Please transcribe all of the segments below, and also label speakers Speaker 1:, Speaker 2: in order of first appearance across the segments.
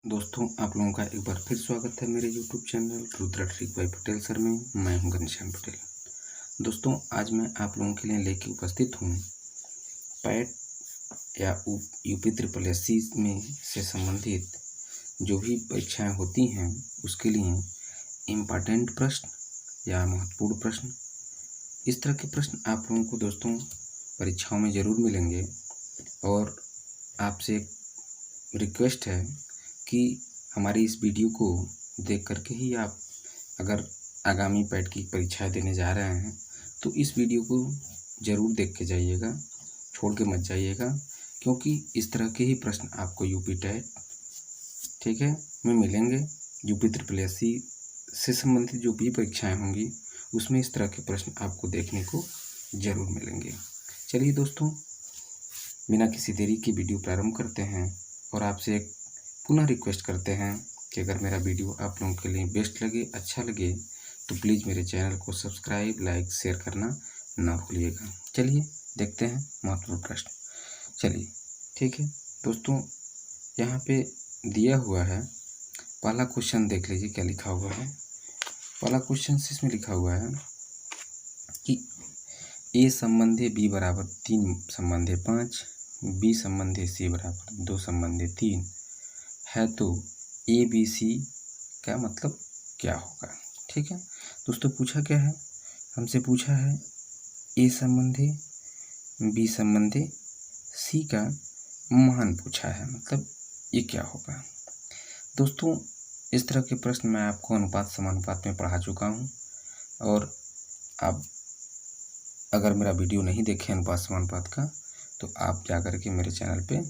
Speaker 1: दोस्तों, आप लोगों का एक बार फिर स्वागत है मेरे YouTube channel Rudra trick bye Patel sir में। मैं हूं घनश्याम पटेल। दोस्तों, आज मैं आप लोगों के लिए लेके उपस्थित हूं पैट या यूपी ट्रिपल एससी में से संबंधित जो भी परीक्षाएं होती हैं उसके लिए इम्पॉर्टेंट प्रश्न या महत्वपूर्ण प्रश्न। इस तरह के प्रश्न आप लोगों को दोस्तों परीक्षाओं में ज़रूर मिलेंगे और आपसे एक रिक्वेस्ट है कि हमारी इस वीडियो को देख करके ही आप अगर आगामी पैट की परीक्षाएं देने जा रहे हैं तो इस वीडियो को ज़रूर देख के जाइएगा, छोड़ के मत जाइएगा, क्योंकि इस तरह के ही प्रश्न आपको यूपी टेट ठीक है में मिलेंगे। यूपी ट्रिपल एससी से संबंधित जो भी परीक्षाएं होंगी उसमें इस तरह के प्रश्न आपको देखने को ज़रूर मिलेंगे। चलिए दोस्तों, बिना किसी देरी की वीडियो प्रारंभ करते हैं और आपसे एक पुनः रिक्वेस्ट करते हैं कि अगर मेरा वीडियो आप लोगों के लिए बेस्ट लगे, अच्छा लगे, तो प्लीज़ मेरे चैनल को सब्सक्राइब, लाइक, शेयर करना ना भूलिएगा। चलिए देखते हैं महत्वपूर्ण प्रश्न। चलिए ठीक है दोस्तों, यहाँ पे दिया हुआ है पहला क्वेश्चन, देख लीजिए क्या लिखा हुआ है। पहला क्वेश्चन इसमें लिखा हुआ है कि ए संबंधी बी बराबर 3 संबंधी 5, बी संबंधी सी बराबर 2 संबंधी 3 है तो ए बी सी का मतलब क्या होगा। ठीक है दोस्तों, पूछा क्या है, हमसे पूछा है ए संबंधी बी संबंधी सी का मान पूछा है, मतलब ये क्या होगा। दोस्तों, इस तरह के प्रश्न मैं आपको अनुपात समानुपात में पढ़ा चुका हूँ और आप अगर मेरा वीडियो नहीं देखें अनुपात समानुपात का तो आप जाकर के मेरे चैनल पे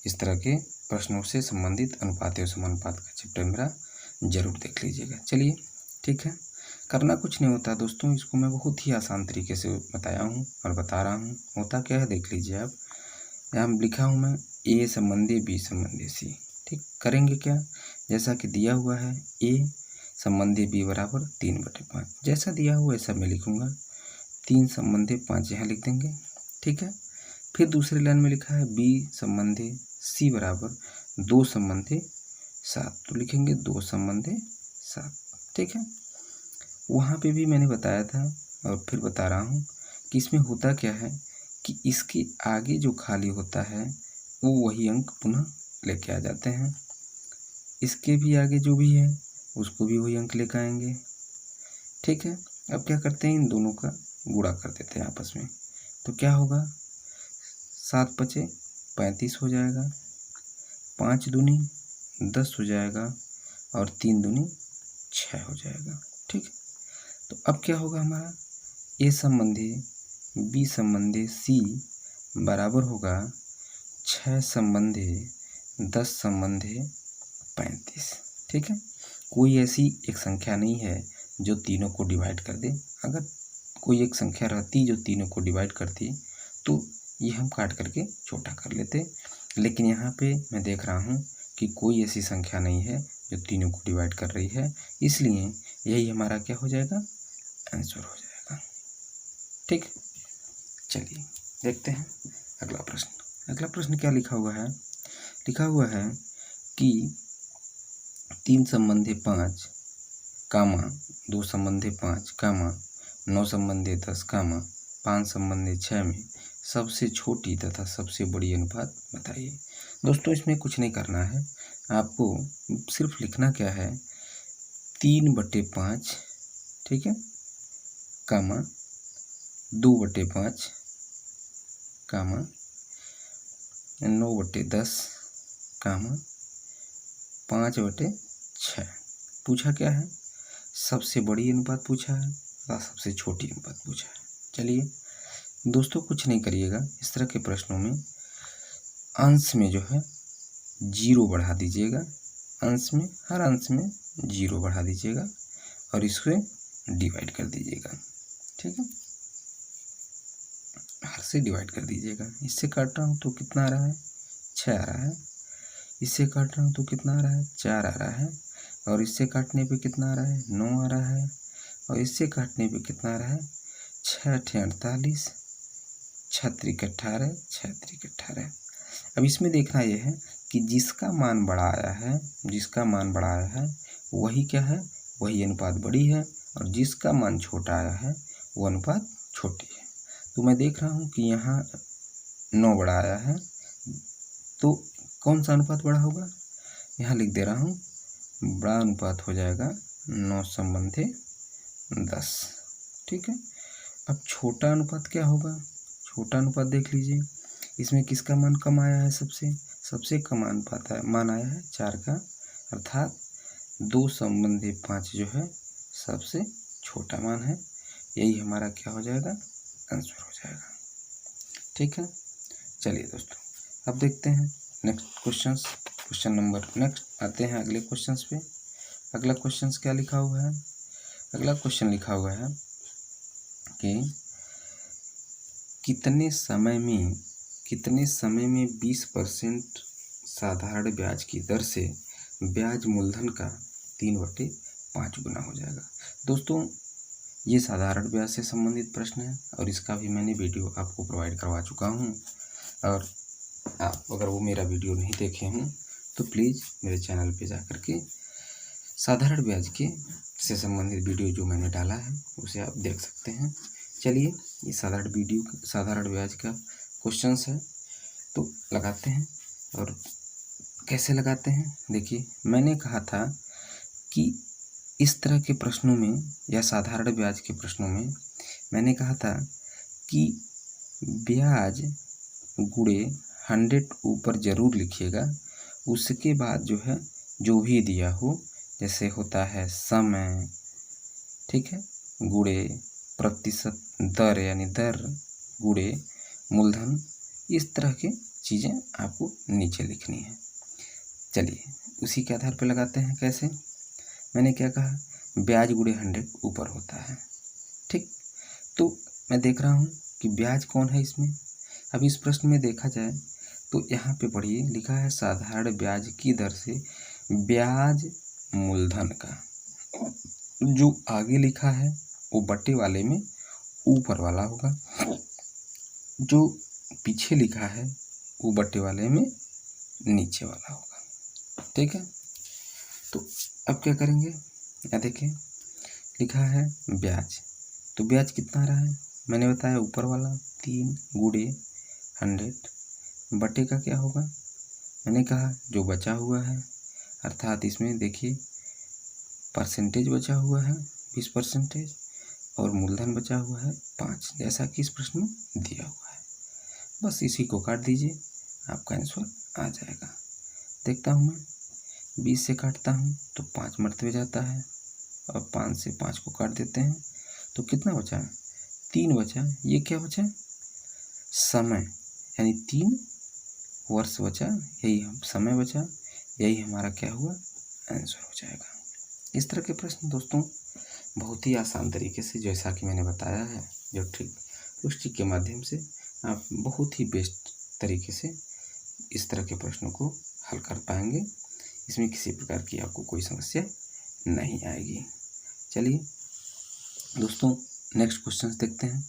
Speaker 1: इस तरह के प्रश्नों से संबंधित अनुपात और समानुपात का चैप्टर मेरा जरूर देख लीजिएगा। चलिए ठीक है, करना कुछ नहीं होता दोस्तों, इसको मैं बहुत ही आसान तरीके से बताया हूँ और बता रहा हूँ। होता क्या है देख लीजिए आप, यहाँ लिखा हूँ मैं ए संबंधी बी संबंधी सी। ठीक, करेंगे क्या, जैसा कि दिया हुआ है ए संबंधी बी बराबर 3/5, जैसा दिया हुआ वैसा मैं लिखूँगा। 3 संबंधी 5 यहाँ लिख देंगे। ठीक है, फिर दूसरी लाइन में लिखा है बी संबंधी सी बराबर 2 संबंधी 7, तो लिखेंगे 2 संबंधी 7। ठीक है, वहाँ पे भी मैंने बताया था और फिर बता रहा हूँ कि इसमें होता क्या है कि इसके आगे जो खाली होता है वो वही अंक पुनः लेके आ जाते हैं, इसके भी आगे जो भी है उसको भी वही अंक लेकर आएंगे। ठीक है, अब क्या करते हैं, इन दोनों का गुणा कर देते हैं आपस में, तो क्या होगा, 7 पचे 35 हो जाएगा, 5 दूनी 10 हो जाएगा और 3 दूनी 6 हो जाएगा। ठीक, तो अब क्या होगा, हमारा ए संबंधी बी संबंधी सी बराबर होगा 6 संबंधी 10 संबंधी 35। ठीक है, कोई ऐसी एक संख्या नहीं है जो तीनों को डिवाइड कर दे। अगर कोई एक संख्या रहती जो तीनों को डिवाइड करती तो ये हम काट करके छोटा कर लेते, लेकिन यहाँ पे मैं देख रहा हूँ कि कोई ऐसी संख्या नहीं है जो तीनों को डिवाइड कर रही है, इसलिए यही हमारा क्या हो जाएगा, आंसर हो जाएगा। ठीक, चलिए देखते हैं अगला प्रश्न। अगला प्रश्न क्या लिखा हुआ है, लिखा हुआ है कि 3 संबंधी 5 कामा 2 संबंधी 5 कामा 9 संबंधी 10 कामा 5 संबंधी 6 में सबसे छोटी तथा सबसे बड़ी अनुपात बताइए। दोस्तों, इसमें कुछ नहीं करना है, आपको सिर्फ लिखना क्या है, 3/5 ठीक है कामा 2/5 कामा 9/10 कामा 5/6। पूछा क्या है, सबसे बड़ी अनुपात पूछा है या सबसे छोटी अनुपात पूछा है। चलिए दोस्तों, कुछ नहीं करिएगा, इस तरह के प्रश्नों में अंश में जो है 0 बढ़ा दीजिएगा, अंश में हर अंश में 0 बढ़ा दीजिएगा और इसको डिवाइड कर दीजिएगा। ठीक है, हर से डिवाइड कर दीजिएगा। इससे काट रहा हूँ तो कितना आ रहा है, 6 आ रहा है, इससे काट रहा हूँ तो कितना आ रहा है, 4 आ रहा है, और इससे काटने पे कितना आ रहा है, 9 आ रहा है, और इससे काटने पे कितना आ रहा है, 6 × 48, 6 × 18, 6 × 18। अब इसमें देखना यह है कि जिसका मान बड़ा आया है, वही क्या है, वही अनुपात बड़ी है, और जिसका मान छोटा आया है वो अनुपात छोटी है। तो मैं देख रहा हूँ कि यहाँ 9 बड़ा आया है, तो कौन सा अनुपात बड़ा होगा, यहाँ लिख दे रहा हूँ, बड़ा अनुपात हो जाएगा 9 संबंधी 10। ठीक है। अब छोटा अनुपात क्या होगा, छोटा अनुपात देख लीजिए, इसमें किसका मान कम आया है, सबसे कम मान आया है 4 का, अर्थात 2 संबंधी 5 जो है सबसे छोटा मान है। यही हमारा क्या हो जाएगा, आंसर हो जाएगा। ठीक है। चलिए दोस्तों, अब देखते हैं नेक्स्ट क्वेश्चन नंबर, नेक्स्ट आते हैं अगले क्वेश्चन पे। अगला क्वेश्चन क्या लिखा हुआ है, अगला क्वेश्चन लिखा हुआ है कि कितने समय में 20% साधारण ब्याज की दर से ब्याज मूलधन का 3/5 गुना हो जाएगा। दोस्तों, ये साधारण ब्याज से संबंधित प्रश्न है और इसका भी मैंने वीडियो आपको प्रोवाइड करवा चुका हूँ, और आप अगर वो मेरा वीडियो नहीं देखे हों तो प्लीज़ मेरे चैनल पे जाकर के साधारण ब्याज के से संबंधित वीडियो जो मैंने डाला है उसे आप देख सकते हैं। चलिए, ये साधारण ब्याज का क्वेश्चन है, तो लगाते हैं। और कैसे लगाते हैं, देखिए, मैंने कहा था कि इस तरह के प्रश्नों में या साधारण ब्याज के प्रश्नों में मैंने कहा था कि ब्याज गुणे 100 ऊपर जरूर लिखिएगा, उसके बाद जो है जो भी दिया हो, जैसे होता है समय, ठीक है, गुणे प्रतिशत दर यानी दर गुणे मूलधन, इस तरह की चीज़ें आपको नीचे लिखनी है। चलिए, उसी के आधार पर लगाते हैं। कैसे, मैंने क्या कहा, ब्याज गुणे 100 ऊपर होता है। ठीक, तो मैं देख रहा हूँ कि ब्याज कौन है इसमें। अब इस प्रश्न में देखा जाए तो यहाँ पे पढ़िए, लिखा है साधारण ब्याज की दर से ब्याज मूलधन का, जो आगे लिखा है वो बट्टे वाले में ऊपर वाला होगा, जो पीछे लिखा है वो बट्टे वाले में नीचे वाला होगा। ठीक है। तो अब क्या करेंगे, या देखिए, लिखा है ब्याज, तो ब्याज कितना आ रहा है, मैंने बताया ऊपर वाला 3 गुणे 100 बटे का क्या होगा, मैंने कहा जो बचा हुआ है, अर्थात इसमें देखिए परसेंटेज बचा हुआ है 20% और मूलधन बचा हुआ है 5, जैसा कि इस प्रश्न में दिया हुआ है। बस इसी को काट दीजिए, आपका आंसर आ जाएगा। देखता हूँ मैं, 20 से काटता हूँ तो 5 मरते जाता है, और 5 से 5 को काट देते हैं तो कितना बचा, 3 बचा। ये क्या बचा, समय, यानी 3 वर्ष बचा, यही समय बचा, यही हमारा क्या हुआ, आंसर हो जाएगा। इस तरह के प्रश्न दोस्तों बहुत ही आसान तरीके से, जैसा कि मैंने बताया है, जो ट्रिक, उस ट्रिक के माध्यम से आप बहुत ही बेस्ट तरीके से इस तरह के प्रश्नों को हल कर पाएंगे। इसमें किसी प्रकार की आपको कोई समस्या नहीं आएगी। चलिए दोस्तों, नेक्स्ट क्वेश्चन देखते हैं।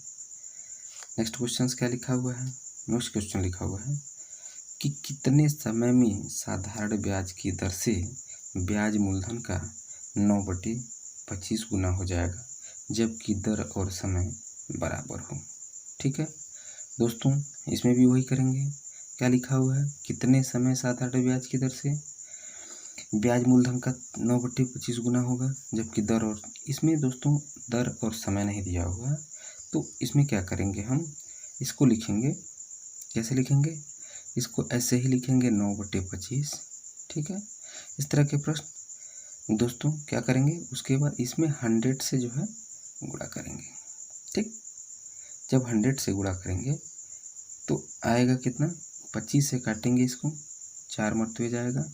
Speaker 1: नेक्स्ट क्वेश्चन क्या लिखा हुआ है, नेक्स्ट क्वेश्चन लिखा हुआ है कि कितने समय में साधारण ब्याज की दर से ब्याज मूलधन का 9/25 गुना हो जाएगा, जबकि दर और समय बराबर हो। ठीक है दोस्तों, इसमें भी वही करेंगे। क्या लिखा हुआ है, कितने समय साधारण ब्याज की दर से ब्याज मूलधन का 9/25 गुना होगा, जबकि दर, और इसमें दोस्तों दर और समय नहीं दिया हुआ है, तो इसमें क्या करेंगे, हम इसको लिखेंगे, कैसे लिखेंगे, इसको ऐसे ही लिखेंगे 9/25। ठीक है, इस तरह के प्रश्न दोस्तों क्या करेंगे, उसके बाद इसमें 100 से जो है गुणा करेंगे। ठीक, जब 100 से गुणा करेंगे तो आएगा कितना, 25 से काटेंगे इसको, 4 मरते जाएगा,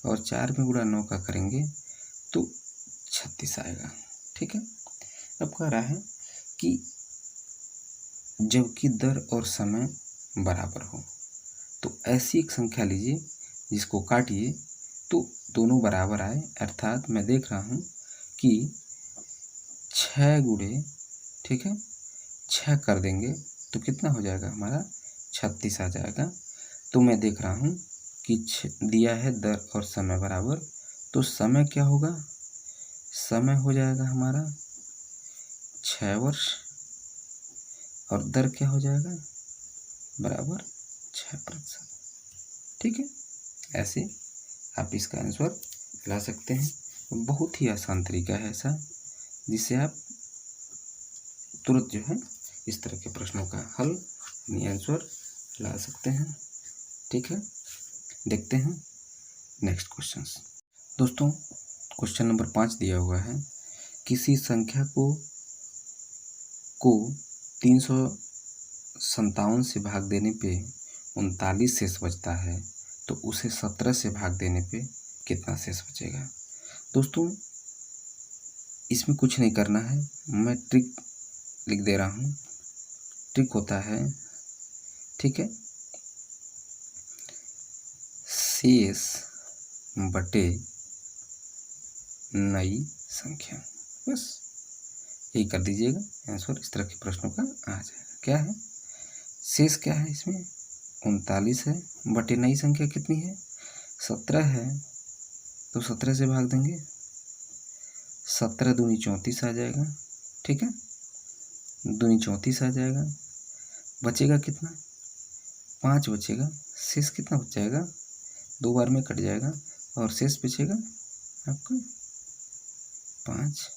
Speaker 1: और 4 में गुणा 9 का करेंगे तो 36 आएगा। ठीक है, अब कह रहा है कि जबकि दर और समय बराबर हो, तो ऐसी एक संख्या लीजिए जिसको काटिए तो दोनों बराबर आए, अर्थात मैं देख रहा हूँ कि 6 गुणे, ठीक है, 6 कर देंगे तो कितना हो जाएगा हमारा, 36 आ जाएगा। तो मैं देख रहा हूँ दिया है दर और समय बराबर, तो समय क्या होगा, समय हो जाएगा हमारा 6 वर्ष और दर क्या हो जाएगा बराबर 6%। ठीक है, ऐसे आप इसका आंसर ला सकते हैं। बहुत ही आसान तरीका है ऐसा, जिससे आप तुरंत जो है इस तरह के प्रश्नों का हल यानी आंसर ला सकते हैं। ठीक है, देखते हैं नेक्स्ट क्वेश्चन। दोस्तों क्वेश्चन नंबर 5 दिया हुआ है, किसी संख्या को 357 से भाग देने पे 39 शेष बचता है, तो उसे 17 से भाग देने पे कितना शेष बचेगा। दोस्तों इसमें कुछ नहीं करना है, मैं ट्रिक लिख दे रहा हूँ। ट्रिक होता है, ठीक है, शेष बटे नई संख्या, बस यही कर दीजिएगा, आंसर इस तरह के प्रश्नों का आ जाएगा। क्या है शेष, क्या है इसमें 39 है, बटे नई संख्या कितनी है 17 है, तो 17 से भाग देंगे, 17 दूनी 34 आ जाएगा। ठीक है, दूनी 34 आ जाएगा, बचेगा कितना 5 बचेगा, शेष कितना बच जाएगा 2 बार में कट जाएगा और शेष बचेगा आपका 5।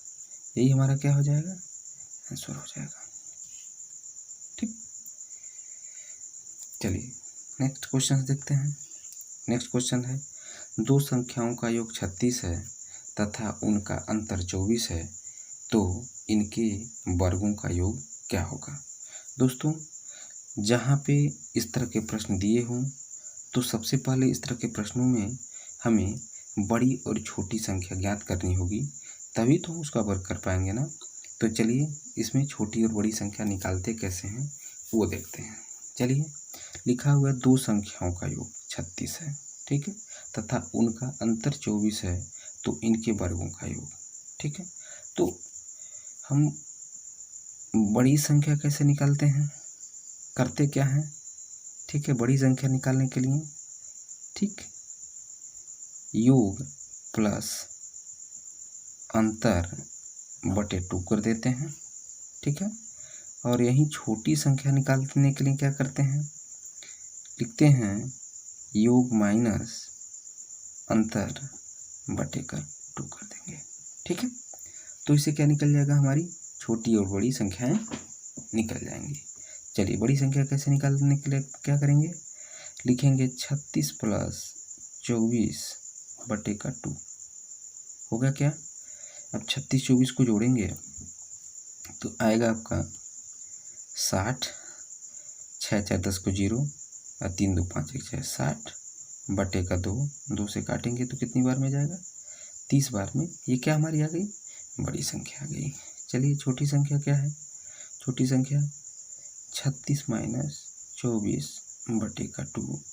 Speaker 1: यही हमारा क्या हो जाएगा आंसर हो जाएगा। ठीक, चलिए नेक्स्ट क्वेश्चन देखते हैं। नेक्स्ट क्वेश्चन है, दो संख्याओं का योग 36 है तथा उनका अंतर 24 है, तो इनके वर्गों का योग क्या होगा। दोस्तों जहाँ पे इस तरह के प्रश्न दिए हों, तो सबसे पहले इस तरह के प्रश्नों में हमें बड़ी और छोटी संख्या ज्ञात करनी होगी, तभी तो हम उसका वर्ग कर पाएंगे ना। तो चलिए इसमें छोटी और बड़ी संख्या निकालते कैसे हैं वो देखते हैं। चलिए, लिखा हुआ है दो संख्याओं का योग 36 है, ठीक है, तथा उनका अंतर 24 है, तो इनके वर्गों का योग। ठीक है, तो हम बड़ी संख्या कैसे निकालते हैं, करते क्या हैं। ठीक है, बड़ी संख्या निकालने के लिए ठीक योग प्लस अंतर बटे 2 कर देते हैं। ठीक है, और यही छोटी संख्या निकालने के लिए क्या करते हैं, लिखते हैं योग माइनस अंतर बटे का 2 कर देंगे। ठीक है, तो इससे क्या निकल जाएगा, हमारी छोटी और बड़ी संख्याएं निकल जाएंगी। चलिए बड़ी संख्या कैसे निकालने के लिए क्या करेंगे, लिखेंगे 36 प्लस 24 बटे का 2 होगा क्या। अब 36 24 को जोड़ेंगे तो आएगा आपका 60, 6 4 10 को 0 और 3 2 5 1 6 60 बटे का 2, 2 से काटेंगे तो कितनी बार में जाएगा 30 बार में। ये क्या हमारी आ गई, बड़ी संख्या आ गई। चलिए छोटी संख्या क्या है, छोटी संख्या 36 माइनस 24 बटे का 2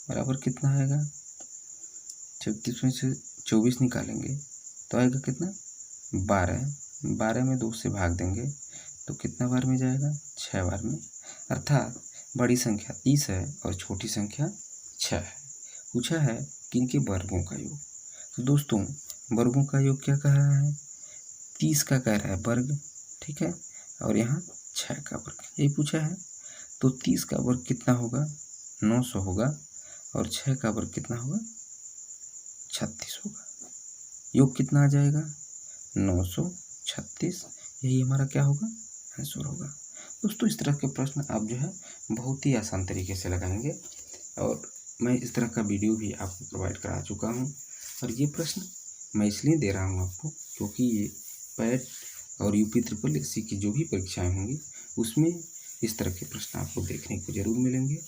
Speaker 1: बराबर कितना आएगा, 36 में से 24 निकालेंगे तो आएगा कितना 12, 12 में 2 से भाग देंगे तो कितना बार में जाएगा 6 बार में। अर्थात बड़ी संख्या 30 है और छोटी संख्या 6 है। पूछा है कि इनके वर्गों का योग। तो दोस्तों वर्गों का योग क्या कह रहा है, 30 का कह रहा है वर्ग, ठीक है, और यहाँ 6 का वर्ग, यही पूछा है। तो 30 का वर्ग कितना होगा 900 होगा और 6 का वर्ग कितना होगा 36 होगा। योग कितना आ जाएगा 936, यही हमारा क्या होगा आंसर होगा। दोस्तों इस तरह के प्रश्न आप जो है बहुत ही आसान तरीके से लगाएंगे, और मैं इस तरह का वीडियो भी आपको प्रोवाइड करा चुका हूँ। और ये प्रश्न मैं इसलिए दे रहा हूँ आपको क्योंकि ये पैट और UP-SSSC की जो भी परीक्षाएं होंगी उसमें इस तरह के प्रश्न आपको देखने को जरूर मिलेंगे।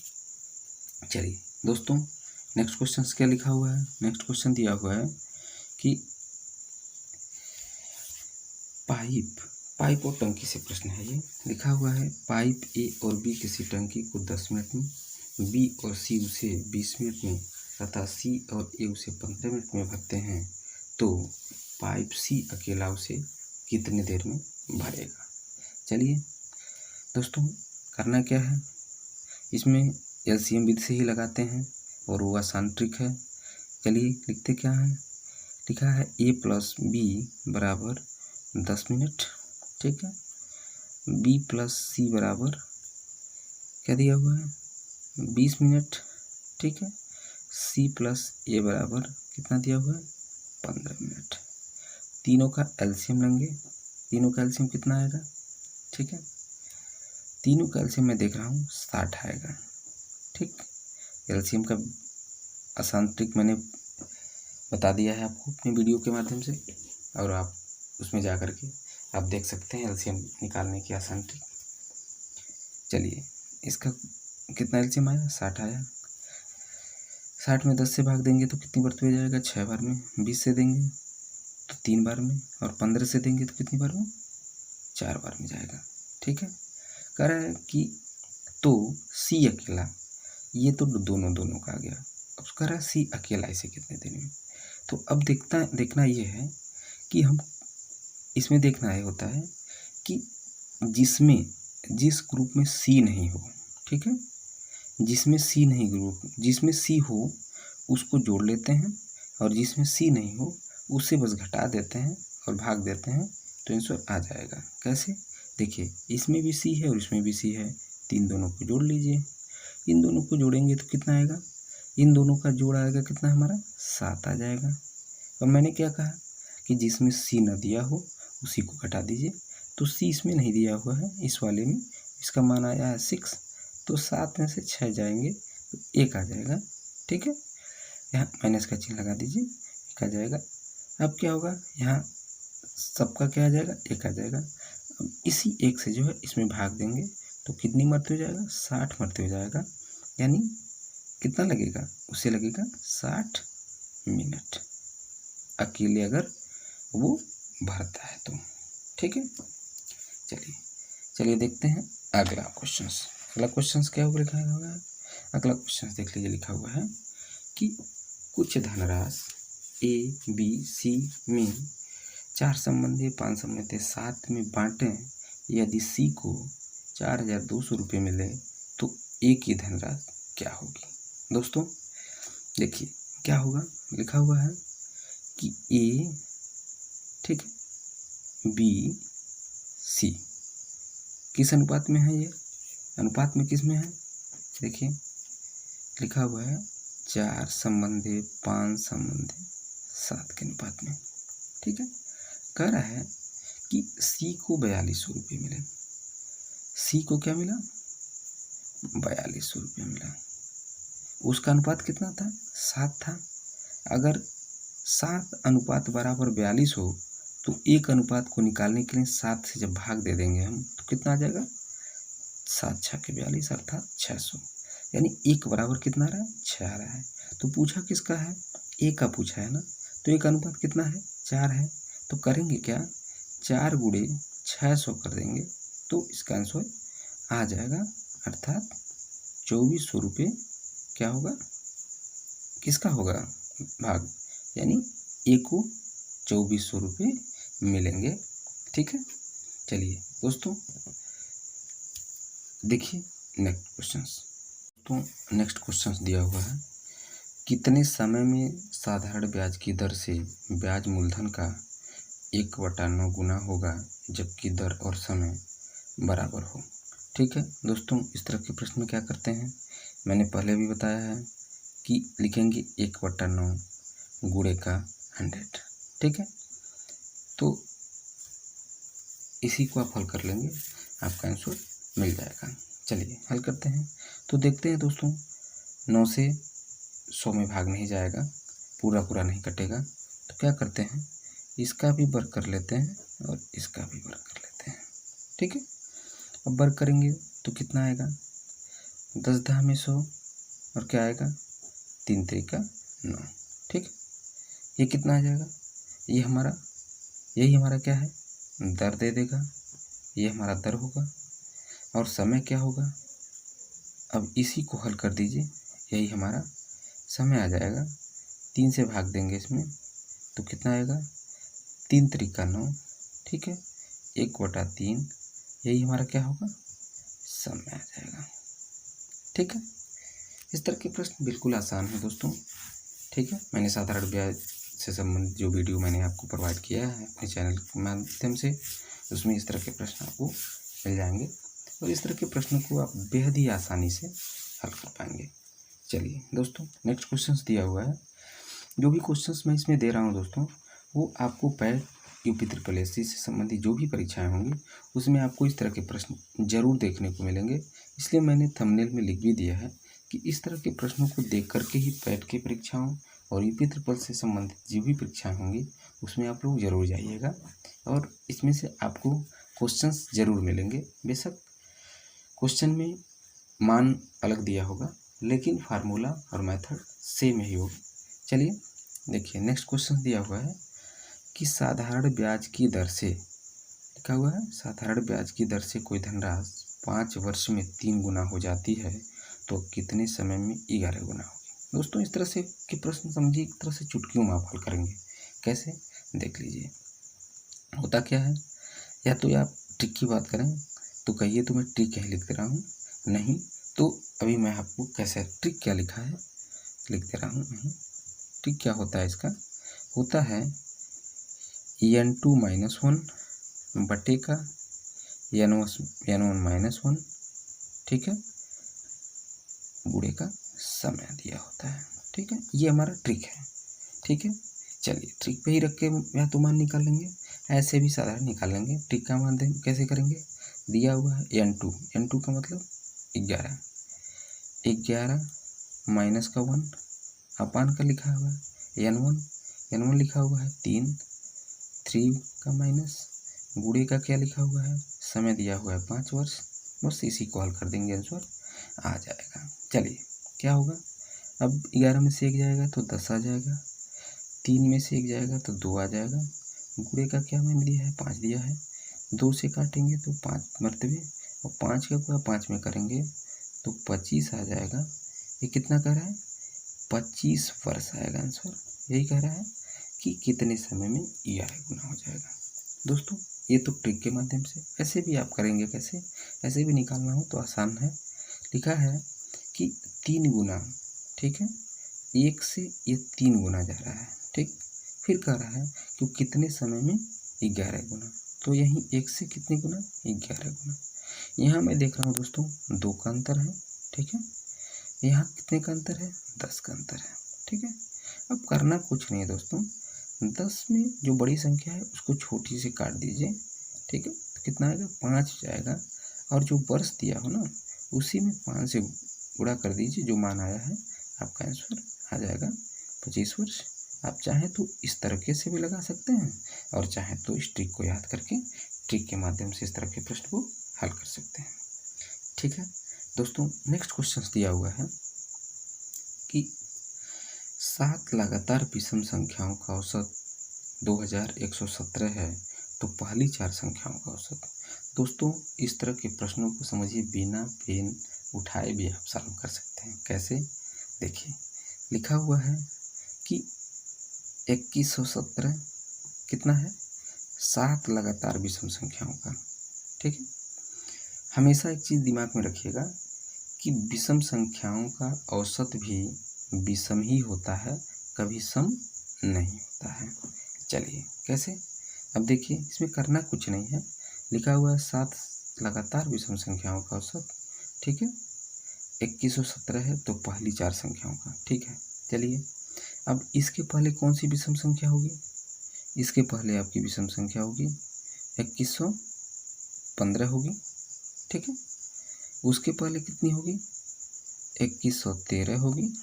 Speaker 1: चलिए दोस्तों नेक्स्ट क्वेश्चन क्या लिखा हुआ है, नेक्स्ट क्वेश्चन दिया हुआ है कि पाइप और टंकी से प्रश्न है। ये लिखा हुआ है पाइप A और B किसी टंकी को 10 मिनट में, B और C उसे 20 मिनट में तथा C और A उसे 15 मिनट में भरते हैं, तो पाइप C अकेला उसे कितनी देर में भरेगा। चलिए दोस्तों करना क्या है, इसमें LCM विधि से ही लगाते हैं। और वो आसांतरिक है। चलिए लिखते क्या है, लिखा है a प्लस बी बराबर 10 मिनट, ठीक है। b प्लस सी बराबर क्या दिया हुआ है 20 मिनट, ठीक है। c प्लस ए बराबर कितना दिया हुआ है 15 मिनट। तीनों का एलसीएम लेंगे, तीनों का एलसीएम कितना आएगा, ठीक है। तीनों का एलसीएम मैं देख रहा हूँ 60 आएगा, ठीक। एलसीएम का आसांतरिक मैंने बता दिया है आपको अपनी वीडियो के माध्यम से, और आप उसमें जा कर के आप देख सकते हैं एलसीएम निकालने की आसांतरिक। चलिए इसका कितना एलसीएम आया 60 आया। 60 में 10 से भाग देंगे तो कितनी बार हो जाएगा 6 बार में। 20 से देंगे तो 3 बार में, और 15 से देंगे तो कितनी बार में 4 बार में जाएगा, ठीक है। कह रहा है कि तो सी अकेला, ये तो दोनों का आ गया। अब कह रहा है सी अकेला इसे कितने दिन में। तो अब देखना ये है कि हम इसमें देखना है होता है कि जिस ग्रुप में सी नहीं हो, ठीक है, जिसमें सी नहीं ग्रुप, जिसमें सी हो उसको जोड़ लेते हैं, और जिसमें सी नहीं हो उससे बस घटा देते हैं और भाग देते हैं, तो आंसर आ जाएगा। कैसे, देखिए इसमें भी सी है और इसमें भी सी है, तीन दोनों को जोड़ लीजिए। इन दोनों को जोड़ेंगे तो कितना आएगा, इन दोनों का जोड़ आएगा कितना हमारा 7 आ जाएगा। और मैंने क्या कहा कि जिसमें सी न दिया हो उसी को घटा दीजिए। तो सी इसमें नहीं दिया हुआ है, इस वाले में इसका मान आया है 6, तो 7 में से 6 जाएंगे तो 1 आ जाएगा, ठीक है। यहाँ माइनस का चिन्ह लगा दीजिए, 1 आ जाएगा। अब क्या होगा, यहाँ सबका क्या आ जाएगा 1 आ जाएगा। अब इसी 1 से जो है इसमें भाग देंगे तो कितनी मरते हो जाएगा 60 मरते हो जाएगा, यानी कितना लगेगा, उसे लगेगा 60 मिनट अकेले अगर वो भरता है तो, ठीक है। चलिए देखते हैं अगला क्वेश्चन क्या हुआ लिखा हुआ है। अगला क्वेश्चन देख लीजिए, लिखा हुआ है कि कुछ धनराशि ए बी सी में 4 संबंधी 5 संबंधी 7 में बांटें, यदि सी को 4200 रुपये मिले तो ए की धनराशि क्या होगी। दोस्तों देखिए क्या होगा, लिखा हुआ है कि ए, ठीक है, बी सी किस अनुपात में है, ये अनुपात में किस में है, देखिए लिखा हुआ है 4 संबंधी 5 संबंधी 7 के अनुपात में, ठीक है। कह रहा है कि सी को 4200 रुपये मिले, सी को क्या मिला 4200 रुपये मिला, उसका अनुपात कितना था 7 था। अगर 7 अनुपात बराबर 42 हो तो एक अनुपात को निकालने के लिए 7 से जब भाग दे देंगे हम तो कितना आ जाएगा 7 6 के 42 अर्थात 600, यानी एक बराबर कितना आ रहा है 6 आ रहा है। तो पूछा किसका है, एक का पूछा है ना, तो एक अनुपात कितना है 4 है। तो करेंगे क्या, 4 गुणे 600 कर देंगे तो इसका आंसर आ जाएगा, अर्थात 2400 रुपये क्या होगा, किसका होगा भाग, यानी ए को 2400 रुपये मिलेंगे, ठीक है। चलिए दोस्तों देखिए नेक्स्ट क्वेश्चन दिया हुआ है, कितने समय में साधारण ब्याज की दर से ब्याज मूलधन का 1/9 गुना होगा जबकि दर और समय बराबर हो। ठीक है दोस्तों, इस तरह के प्रश्न में क्या करते हैं, मैंने पहले भी बताया है कि लिखेंगे 1/9 गुणे का 100, ठीक है। तो इसी को आप हल कर लेंगे, आपका आंसर मिल जाएगा। चलिए हल करते हैं। तो देखते हैं दोस्तों, 9 से 100 में भाग नहीं जाएगा, पूरा नहीं कटेगा, तो क्या करते हैं, इसका भी वर्ग कर लेते हैं और इसका भी वर्ग कर लेते हैं, ठीक है। अब वर्ग करेंगे तो कितना आएगा, 10 10 में 100 और क्या आएगा 3 3 9, ठीक। ये कितना आ जाएगा, यही हमारा क्या है दर दे देगा, ये हमारा दर होगा, और समय क्या होगा, अब इसी को हल कर दीजिए, यही हमारा समय आ जाएगा। 3 से भाग देंगे इसमें तो कितना आएगा 3 3 9, ठीक है, 1/3, यही हमारा क्या होगा समय आ जाएगा, ठीक है। इस तरह के प्रश्न बिल्कुल आसान है दोस्तों, ठीक है। मैंने साधारण ब्याज से संबंधित जो वीडियो मैंने आपको प्रोवाइड किया है अपने चैनल के माध्यम से, उसमें इस तरह के प्रश्न आपको मिल जाएंगे और इस तरह के प्रश्नों को आप बेहद ही आसानी से हल कर पाएंगे। चलिए दोस्तों, नेक्स्ट क्वेश्चन दिया हुआ है। जो भी क्वेश्चंस मैं इसमें दे रहा हूँ दोस्तों, वो आपको पैट यूपी ट्रिपल एससी से संबंधित जो भी परीक्षाएं होंगी उसमें आपको इस तरह के प्रश्न जरूर देखने को मिलेंगे। इसलिए मैंने थंबनेल में लिख भी दिया है कि इस तरह के प्रश्नों को देख करके ही पैट की परीक्षाओं और यूपी ट्रिपल से संबंधित जो भी परीक्षाएं होंगी उसमें आप लोग जरूर जाइएगा और इसमें से आपको क्वेश्चंस जरूर मिलेंगे। बेशक क्वेश्चन में मान अलग दिया होगा, लेकिन फार्मूला और मेथड सेम ही होगा। चलिए देखिए, नेक्स्ट क्वेश्चन दिया हुआ है कि साधारण ब्याज की दर से, लिखा हुआ है साधारण ब्याज की दर से कोई धनराशि 5 वर्ष में 3 गुना हो जाती है तो कितने समय में 11 गुना होगी। दोस्तों इस तरह से कि प्रश्न समझिए, एक तरह से चुटकियों में आप हल करेंगे। कैसे, देख लीजिए। होता क्या है, या तो आप ट्रिक की बात करें तो कहिए तो मैं ट्रिक ही लिख दे रहा हूँ, नहीं तो अभी मैं आपको कैसे ट्रिक क्या लिखा है लिख दे रहा हूँ। नहीं, ट्रिक क्या होता है इसका, होता है n2 - 1 बटे का n1 - 1, ठीक है, गुणे का समय दिया होता है, ठीक है। ये हमारा ट्रिक है, ठीक है। चलिए ट्रिक पे ही रख के या तो मान निकाल लेंगे, ऐसे भी साधारण निकाल लेंगे। ट्रिक का मान कैसे करेंगे, दिया हुआ है n2 का मतलब 11 माइनस का 1 अपान का लिखा हुआ है n1 लिखा हुआ है 3 का माइनस गुणे का क्या लिखा हुआ है, समय दिया हुआ है 5 वर्ष। बस इसी को हल कर देंगे, आंसर आ जाएगा। चलिए क्या होगा, अब 11 में से 1 जाएगा तो 10 आ जाएगा, 3 में से 1 जाएगा तो 2 आ जाएगा, गुणे का क्या मैंने दिया है 5 दिया है, 2 से काटेंगे तो 5 मरतबे और 5 का गुणा 5 में करेंगे तो 25 आ जाएगा। ये कितना कह रहा है, 25 वर्ष आएगा आंसर। यही कह रहा है कि कितने समय में 11 गुना हो जाएगा। दोस्तों ये तो ट्रिक के माध्यम से, ऐसे भी आप करेंगे, कैसे ऐसे भी निकालना हो तो आसान है। लिखा है कि 3 गुना, ठीक है, 1 से ये 3 गुना जा रहा है, ठीक। फिर कह रहा है कि कितने समय में 11 गुना, तो यहीं 1 से कितने गुना 11 गुना। यहाँ मैं देख रहा हूँ दोस्तों 2 का अंतर है, ठीक है। यहाँ कितने का अंतर है, 10 का अंतर है, ठीक है। अब करना कुछ नहीं है दोस्तों, 10 में जो बड़ी संख्या है उसको छोटी से काट दीजिए, ठीक है। तो कितना आएगा, 5 जाएगा और जो वर्ष दिया हो ना उसी में 5 से गुणा कर दीजिए, जो मान आया है आपका आंसर आ जाएगा 25 वर्ष। आप चाहें तो इस तरीके से भी लगा सकते हैं और चाहें तो इस ट्रिक को याद करके ट्रिक के माध्यम से इस तरह के प्रश्न को हल कर सकते हैं, ठीक है। दोस्तों नेक्स्ट क्वेश्चन दिया हुआ है कि 7 लगातार विषम संख्याओं का औसत 2117 है तो पहली 4 संख्याओं का औसत। दोस्तों इस तरह के प्रश्नों को समझिए बिना पेन उठाए भी आप सॉल्व कर सकते हैं। कैसे, देखिए लिखा हुआ है कि 2117 कितना है, 7 लगातार विषम संख्याओं का, ठीक है। हमेशा एक चीज़ दिमाग में रखिएगा कि विषम संख्याओं का औसत भी विषम ही होता है, कभी सम नहीं होता है। चलिए कैसे, अब देखिए इसमें करना कुछ नहीं है, लिखा हुआ है 7 लगातार विषम संख्याओं का औसत, ठीक है। 2117 है तो पहली 4 संख्याओं का, ठीक है। चलिए अब इसके पहले कौन सी विषम संख्या होगी, इसके पहले आपकी विषम संख्या होगी 2115 होगी, ठीक है। उसके पहले कितनी होगी, 2113 होगी।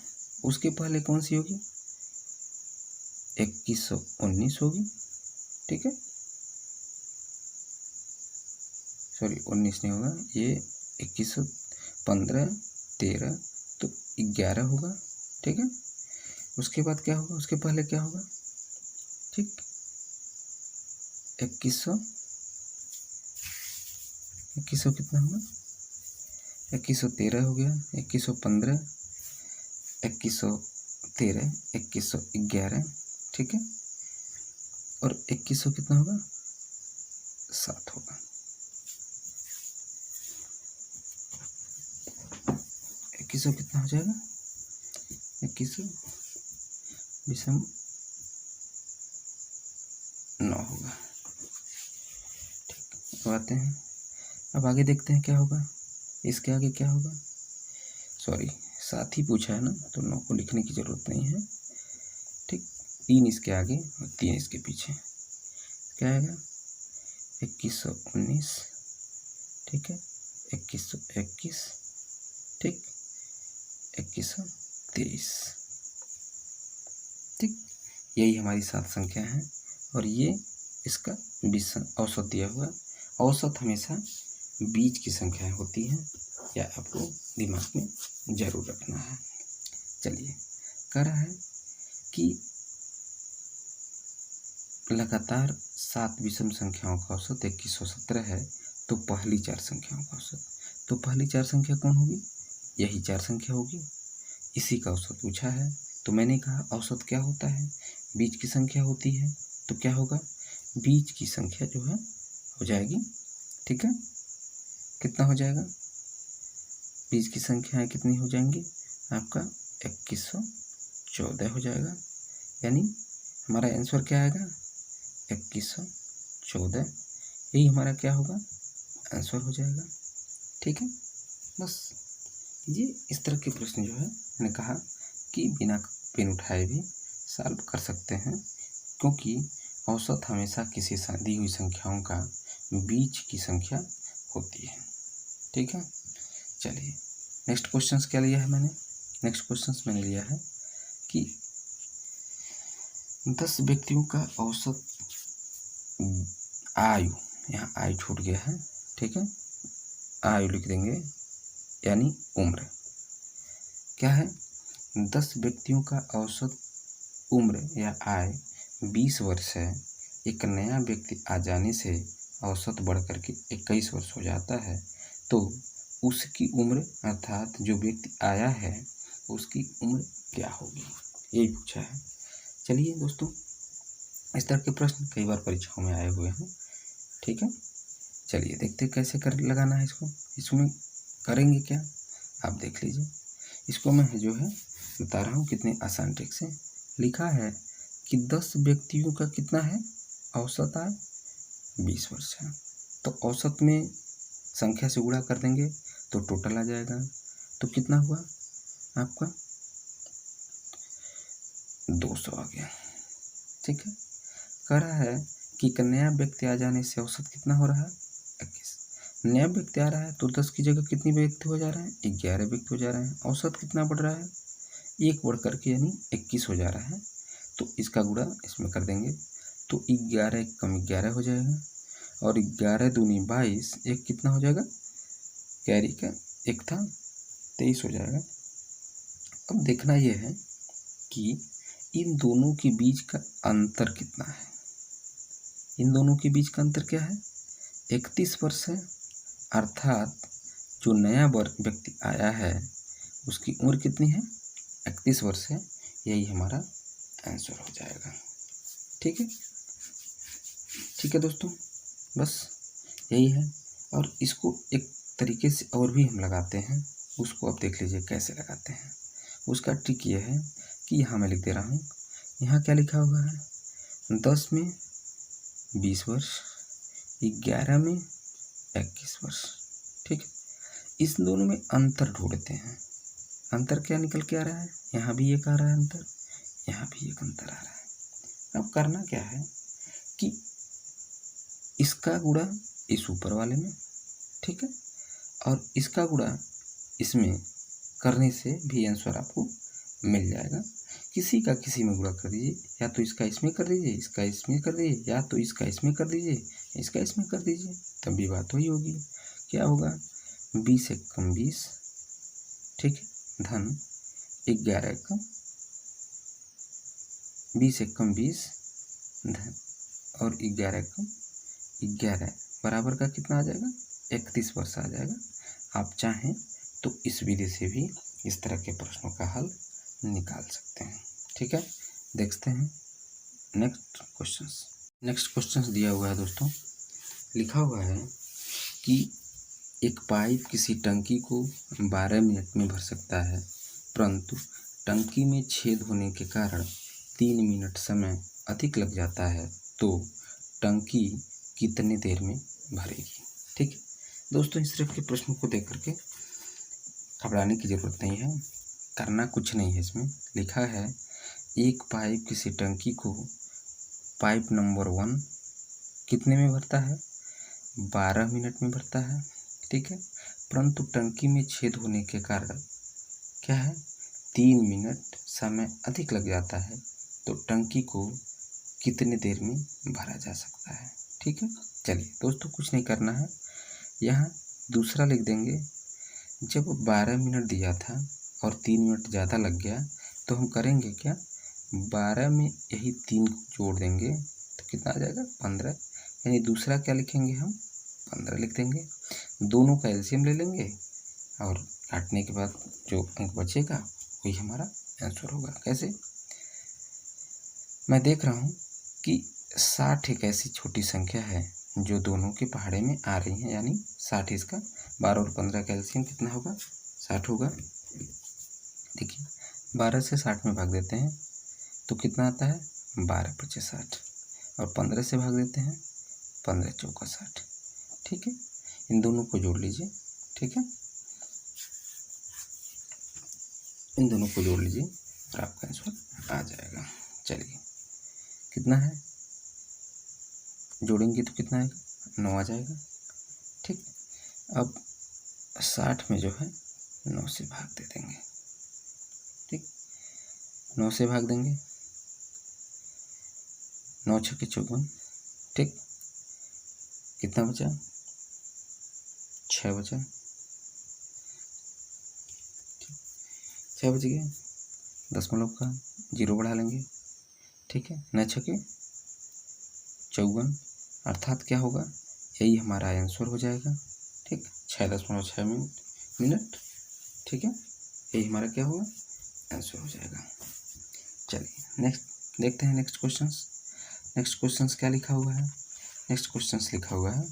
Speaker 1: उसके पहले कौन सी होगी, 2119 होगी, ठीक है। सॉरी 19 नहीं होगा, ये 2115 13 तो 11 होगा, ठीक है। उसके बाद क्या होगा, उसके पहले क्या होगा, ठीक 2100 कितना होगा, 2113 हो गया, 2115 2113 2111, ठीक है। और 2100 कितना होगा, 7 होगा। 2100 कितना हो जाएगा, 21 विषम 9 होगा। ठीक, अब आते हैं, अब आगे देखते हैं क्या होगा। इसके आगे क्या होगा, सॉरी साथ ही पूछा है ना, तो 9 को लिखने की ज़रूरत नहीं है। ठीक, 3 इसके आगे और 3 इसके पीछे, क्या आएगा 2119। ठीक है, 2121। ठीक, 2123। ठीक, यही हमारी 7 संख्या है और ये इसका औसत दिया हुआ। औसत हमेशा बीच की संख्याएं होती हैं, या आपको दिमाग में जरूर रखना है। चलिए, कह रहा है कि लगातार 7 विषम संख्याओं का औसत 2117 है, तो पहली 4 संख्याओं का औसत, तो पहली 4 संख्या कौन होगी, यही 4 संख्या होगी, इसी का औसत पूछा है। तो मैंने कहा औसत क्या होता है, बीच की संख्या होती है, तो क्या होगा, बीच की संख्या जो है हो जाएगी, ठीक है, कितना हो जाएगा, बीच की संख्याएं कितनी हो जाएंगी आपका 2114 हो जाएगा। यानी हमारा आंसर क्या आएगा 2114, यही हमारा क्या होगा आंसर हो जाएगा। ठीक है, बस ये इस तरह के प्रश्न जो है मैंने कहा कि बिना पेन उठाए भी सॉल्व कर सकते हैं, क्योंकि औसत हमेशा किसी दी हुई संख्याओं का बीच की संख्या होती है। ठीक है, चलिए नेक्स्ट क्वेश्चंस क्या लिया है मैंने, नेक्स्ट क्वेश्चंस मैंने लिया है कि 10 व्यक्तियों का औसत आयु, यहाँ आयु छूट गया है, ठीक है, आयु लिख देंगे, यानी उम्र क्या है, 10 व्यक्तियों का औसत उम्र या आय 20 वर्ष है। एक नया व्यक्ति आ जाने से औसत बढ़कर के 21 वर्ष हो जाता है, तो उसकी उम्र अर्थात जो व्यक्ति आया है उसकी उम्र क्या होगी, यही पूछा है। चलिए दोस्तों, इस तरह के प्रश्न कई बार परीक्षाओं में आए हुए हैं। ठीक है, चलिए देखते कैसे कर लगाना है इसको, इसमें करेंगे क्या आप देख लीजिए। इसको मैं जो है बता रहा हूँ कितने आसान ट्रिक से। लिखा है कि 10 व्यक्तियों का कितना है औसत आय 20 वर्ष है, तो औसत में संख्या से गुणा कर देंगे तो टोटल आ जाएगा, तो कितना हुआ आपका 200 आ गया। ठीक है, कह रहा है कि एक नया व्यक्ति आ जाने से औसत कितना हो रहा है 21। नया व्यक्ति आ रहा है तो 10 की जगह कितनी व्यक्ति हो जा रहा है 11 व्यक्ति हो जा रहे हैं, औसत कितना बढ़ रहा है 1 बढ़ करके यानी 21 हो जा रहा है, तो इसका गुणा इसमें कर देंगे तो 11 कम 11 हो जाएगा, और 11 दूनी 22, एक कितना हो जाएगा कैरी का एक था 23 हो जाएगा। अब देखना यह है कि इन दोनों के बीच का अंतर कितना है, इन दोनों के बीच का अंतर क्या है 31 वर्ष है, अर्थात जो नया व्यक्ति आया है उसकी उम्र कितनी है 31 वर्ष है, यही हमारा आंसर हो जाएगा। ठीक है, ठीक है दोस्तों, बस यही है। और इसको एक तरीके से और भी हम लगाते हैं, उसको आप देख लीजिए कैसे लगाते हैं। उसका ट्रिक ये है कि यहाँ मैं लिख दे रहा हूँ, यहाँ क्या लिखा हुआ है 10 में 20 वर्ष, 11 में 21 वर्ष। ठीक है, इस दोनों में अंतर ढूंढते हैं, अंतर क्या निकल के आ रहा है, यहाँ भी एक आ रहा है अंतर, यहाँ भी एक अंतर आ रहा है। अब करना क्या है कि इसका गुणा इस ऊपर वाले में, ठीक है, और इसका गुणा इसमें करने से भी आंसर आपको मिल जाएगा। किसी का किसी में गुणा कर दीजिए, या तो इसका इसमें कर दीजिए, इसका इसमें कर दीजिए, या तो इसका इसमें कर दीजिए, इसका इसमें कर दीजिए, तब भी बात वही होगी। क्या होगा 20 एक कम 20, ठीक है, धन 11 कम 20 एक कम 20 धन और 11 कम 11 बराबर का कितना आ जाएगा 31 वर्ष आ जाएगा। आप चाहें तो इस विधि से भी इस तरह के प्रश्नों का हल निकाल सकते हैं। ठीक है, देखते हैं नेक्स्ट क्वेश्चंस दिया हुआ है दोस्तों। लिखा हुआ है कि एक पाइप किसी टंकी को 12 मिनट में भर सकता है, परंतु टंकी में छेद होने के कारण 3 मिनट समय अधिक लग जाता है तो टंकी कितने देर में भरेगी। ठीक है दोस्तों, इस तरह के प्रश्नों को देख करके घबराने की ज़रूरत नहीं है, करना कुछ नहीं है। इसमें लिखा है एक पाइप किसी टंकी को पाइप नंबर 1 कितने में भरता है, 12 मिनट में भरता है। ठीक है, परंतु टंकी में छेद होने के कारण क्या है, 3 मिनट समय अधिक लग जाता है तो टंकी को कितने देर में भरा जा सकता है। ठीक है, चलिए दोस्तों कुछ नहीं करना है, यहाँ दूसरा लिख देंगे। जब 12 मिनट दिया था और 3 मिनट ज़्यादा लग गया तो हम करेंगे क्या, 12 में यही 3 जोड़ देंगे तो कितना आ जाएगा, 15। यानी दूसरा क्या लिखेंगे हम, 15 लिख देंगे। दोनों का एलसीएम ले लेंगे और काटने के बाद जो अंक बचेगा वही हमारा आंसर होगा। कैसे, मैं देख रहा हूँ कि 60 एक ऐसी छोटी संख्या है जो दोनों के पहाड़े में आ रही है, यानी 60 इसका 12 और 15 का एलसीएम कितना होगा, 60 होगा। देखिए 12 से 60 में भाग देते हैं तो कितना आता है, 12 पचे 60, और 15 से भाग देते हैं, 15 चौका 60। ठीक है, इन दोनों को जोड़ लीजिए। ठीक है, इन दोनों को जोड़ लीजिए और आपका आंसर आ जाएगा। चलिए कितना है, जोड़ेंगे तो कितना आएगा, 9 आ जाएगा। ठीक, अब 60 में जो है 9 से भाग दे देंगे। ठीक, 9 से भाग देंगे, 9 छक्के 54। ठीक, कितना बचा, 6 बचा। 6 बच गया, दशमलव का 0 बढ़ा लेंगे। ठीक है, 9 छक्के 54, अर्थात क्या होगा, यही हमारा आंसर हो जाएगा। ठीक, 6.6 मिनट। ठीक है, यही हमारा क्या होगा, आंसर हो जाएगा। चलिए नेक्स्ट देखते हैं, नेक्स्ट क्वेश्चंस क्या लिखा हुआ है। नेक्स्ट क्वेश्चंस लिखा हुआ है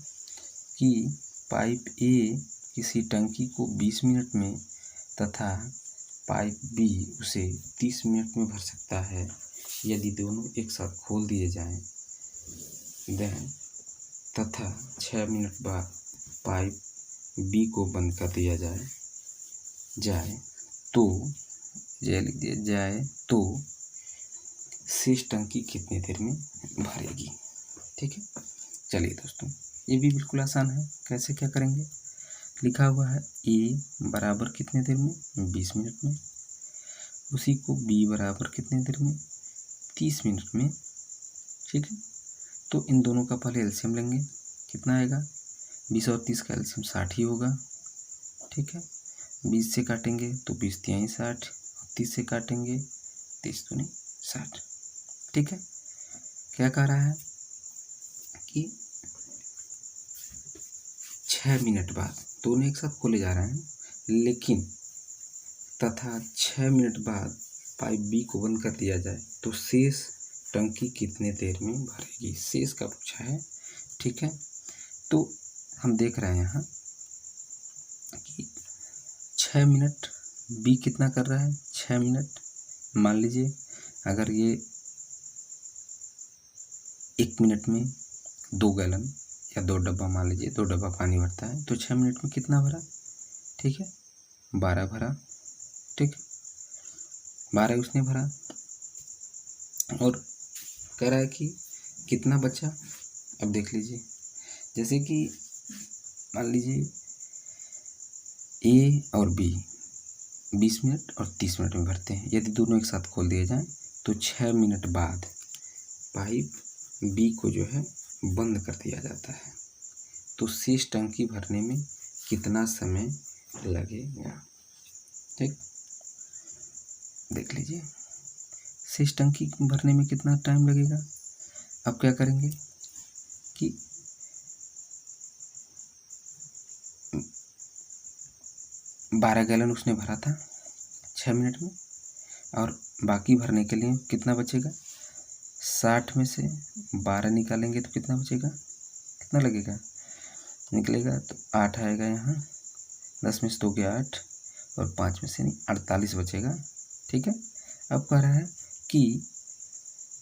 Speaker 1: कि पाइप ए किसी टंकी को 20 मिनट में तथा पाइप बी उसे 30 मिनट में भर सकता है यदि दोनों एक साथ खोल दिए जाएं, देन तथा 6 मिनट बाद पाइप बी को बंद कर दिया जाए तो ये लिख दिया जाए तो शेष टंकी कितनी देर में भरेगी। ठीक है, चलिए दोस्तों ये भी बिल्कुल आसान है। कैसे क्या करेंगे, लिखा हुआ है ए बराबर कितने देर में, 20 मिनट में, उसी को बी बराबर कितने देर में, 30 मिनट में। ठीक है, तो इन दोनों का पहले एलसीएम लेंगे, कितना आएगा, 20 और 30 का एलसीएम 60 ही होगा। ठीक है, 20 से काटेंगे तो 20 तिहाई 60, 30 से काटेंगे 30 दूनी 60। ठीक है, क्या कह रहा है कि 6 मिनट बाद दोनों एक साथ खोले जा रहे हैं, लेकिन तथा 6 मिनट बाद पाइप बी को बंद कर दिया जाए तो शेष टंकी कितने देर में भरेगी, शेष का पूछा है। ठीक है, तो हम देख रहे हैं यहाँ कि 6 मिनट बी कितना कर रहा है, 6 मिनट। मान लीजिए अगर ये 1 मिनट में 2 गैलन या 2 डब्बा, मान लीजिए 2 डब्बा पानी भरता है तो 6 मिनट में कितना भरा, ठीक है 12 भरा। ठीक, 12 उसने भरा और कह रहा है कि कितना बचा। अब देख लीजिए, जैसे कि मान लीजिए ए और बी 20 मिनट और 30 मिनट में भरते हैं, यदि दोनों एक साथ खोल दिए जाएं तो 6 मिनट बाद पाइप बी को जो है बंद कर दिया जाता है तो शेष टंकी भरने में कितना समय लगेगा। ठीक, देख लीजिए शेष टंकी भरने में कितना टाइम लगेगा। अब क्या करेंगे कि 12 गैलन उसने भरा था 6 मिनट में, और बाकी भरने के लिए कितना बचेगा, 60 में से 12 निकालेंगे तो कितना बचेगा, कितना लगेगा, निकलेगा तो 8 आएगा यहाँ, 10 में से 2 के 8 और 5 में से 48 बचेगा। ठीक है। अब कह रहा है कि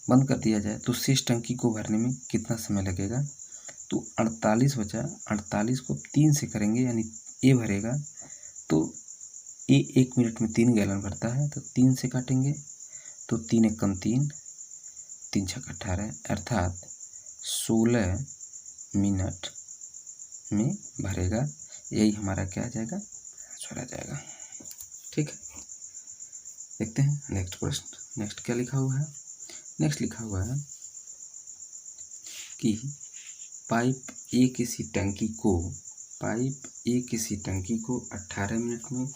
Speaker 1: बंद कर दिया जाए तो शेष टंकी को भरने में कितना समय लगेगा। तो 48 बचा, 48 को 3 से करेंगे यानी ए भरेगा, तो ए 1 मिनट में 3 गैलन भरता है, तो 3 से काटेंगे तो 3 एकम 3, 3 छक्का 18, अर्थात 16 मिनट में भरेगा। यही हमारा क्या आ जाएगा, आंसर आ जाएगा। ठीक है, देखते हैं नेक्स्ट प्रश्न। नेक्स्ट क्या लिखा हुआ है, नेक्स्ट लिखा हुआ है कि पाइप ए किसी टंकी को 18 मिनट में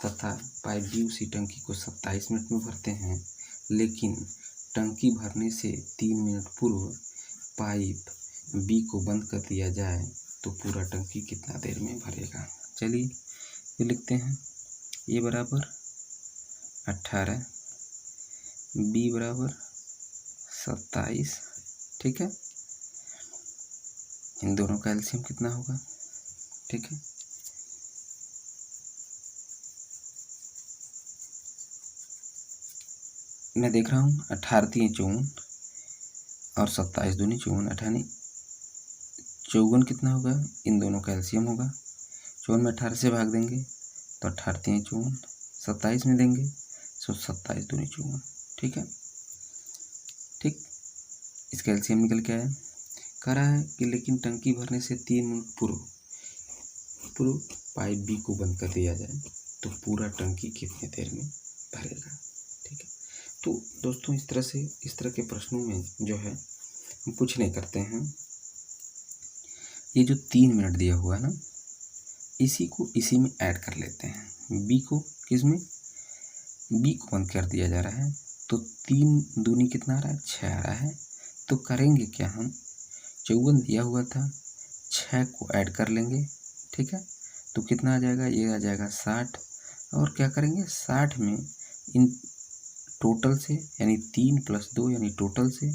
Speaker 1: तथा पाइप बी उसी टंकी को 27 मिनट में भरते हैं, लेकिन टंकी भरने से 3 मिनट पूर्व पाइप बी को बंद कर दिया जाए तो पूरा टंकी कितना देर में भरेगा। चलिए ये लिखते हैं, ए बराबर 18, बी बराबर 27, ठीक है। इन दोनों का एलसीएम कितना होगा, ठीक है। मैं देख रहा हूँ 18 3 54 और 27 दूनी 54, 18 54 कितना होगा, इन दोनों का एलसीएम होगा। 54 में 18 से भाग देंगे तो 18 3 54, 27 में देंगे तो 27 दूनी 54, ठीक है। ठीक, इसका एलसीएम निकल के आया। कह रहा है कि लेकिन टंकी भरने से 3 मिनट पूर्व पाइप बी को बंद कर दिया जाए तो पूरा टंकी कितने देर में भरेगा, ठीक है। तो दोस्तों इस तरह के प्रश्नों में जो है हम कुछ नहीं करते हैं, ये जो 3 मिनट दिया हुआ है ना, इसी को इसी में ऐड कर लेते हैं। बी को किस में, बी को बंद कर दिया जा रहा है तो 3 दूनी कितना आ रहा है, 6 आ रहा है। तो करेंगे क्या, हम 54 दिया हुआ था, 6 को ऐड कर लेंगे, ठीक है। तो कितना आ जाएगा, ये आ जाएगा 60, और क्या करेंगे 60 में इन टोटल से यानी 3 + 2 यानी टोटल से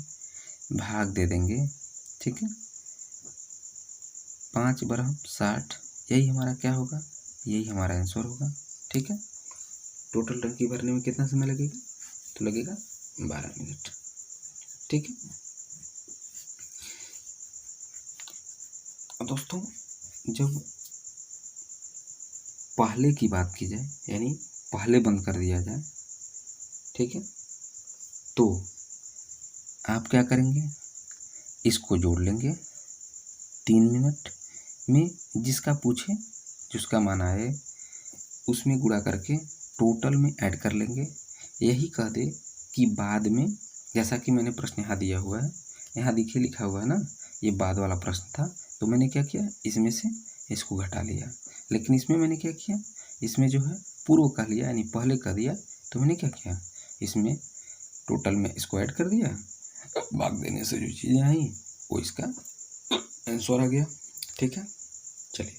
Speaker 1: भाग दे देंगे, ठीक है। 5 बराबर 60, यही हमारा क्या होगा, यही हमारा आंसर होगा, ठीक है। टोटल टंकी भरने में कितना समय लगेगा, तो लगेगा 12 मिनट, ठीक है। दोस्तों जब पहले की बात की जाए यानी पहले बंद कर दिया जाए, ठीक है, तो आप क्या करेंगे, इसको जोड़ लेंगे 3 मिनट में, जिसका पूछे जिसका मान आए उसमें गुणा करके टोटल में ऐड कर लेंगे। यही कह दे कि बाद में, जैसा कि मैंने प्रश्न यहाँ दिया हुआ है, यहाँ देखिए लिखा हुआ है ना, ये बाद वाला प्रश्न था, तो मैंने क्या किया, इसमें से इसको घटा लिया। लेकिन इसमें मैंने क्या किया, इसमें जो है पूर्व का लिया यानी पहले का दिया, तो मैंने क्या किया, इसमें टोटल में इसको ऐड कर दिया, भाग देने से जो चीज़ें आई वो इसका आंसर आ गया, ठीक है। चलिए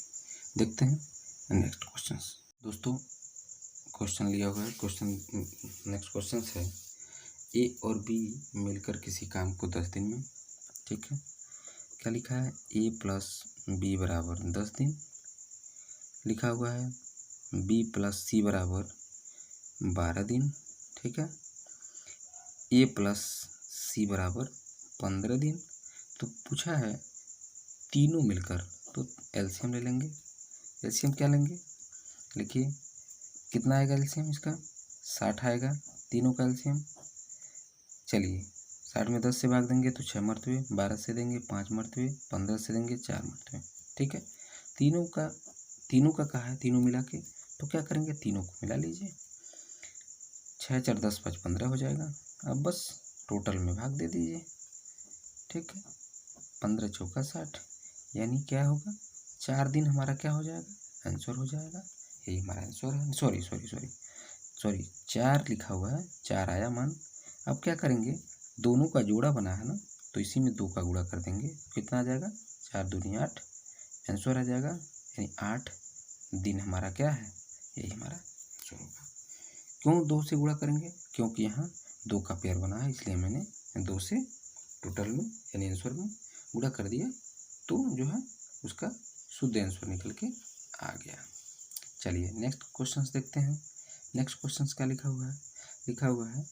Speaker 1: देखते हैं नेक्स्ट क्वेश्चन। दोस्तों क्वेश्चन लिया हुआ है, नेक्स्ट क्वेश्चन है, ए और बी मिलकर किसी काम को 10 दिन में, ठीक है। क्या लिखा है, ए + बी बराबर 10 दिन लिखा हुआ है, बी + सी बराबर 12 दिन, ठीक है। ए + सी बराबर 15 दिन। तो पूछा है तीनों मिलकर, तो एलसीएम ले लेंगे। एलसीएम क्या लेंगे, लिखिए कितना आएगा एलसीएम इसका, 60 आएगा तीनों का एलसीएम। चलिए 60 में 10 से भाग देंगे तो 6 मरतबे, 12 से देंगे 5 मरतबे, 15 से देंगे 4 मरतबे, ठीक है। तीनों का कहा है, तीनों मिला के, तो क्या करेंगे, तीनों को मिला लीजिए, 6 4 10 5 15 हो जाएगा। अब बस टोटल में भाग दे दीजिए, ठीक है। 15 चौका 60, यानी क्या होगा, 4 दिन हमारा क्या हो जाएगा, आंसर हो जाएगा। यही हमारा आंसर है। सॉरी 4 लिखा हुआ है, 4 आया मान। अब क्या करेंगे, दोनों का जोड़ा बना है ना, तो इसी में 2 का गुणा कर देंगे, कितना आ जाएगा, 4 दूनी 8, आंसर आ जाएगा। यानी 8 दिन हमारा क्या है, यही हमारा आंसर होगा। क्यों 2 से गुणा करेंगे, क्योंकि यहाँ 2 का पेयर बना है, इसलिए मैंने 2 से टोटल में यानी आंसर में गुणा कर दिया, तो जो है उसका शुद्ध आंसर निकल के आ गया। चलिए नेक्स्ट क्वेश्चन देखते हैं। नेक्स्ट क्वेश्चन क्या लिखा हुआ है, लिखा हुआ है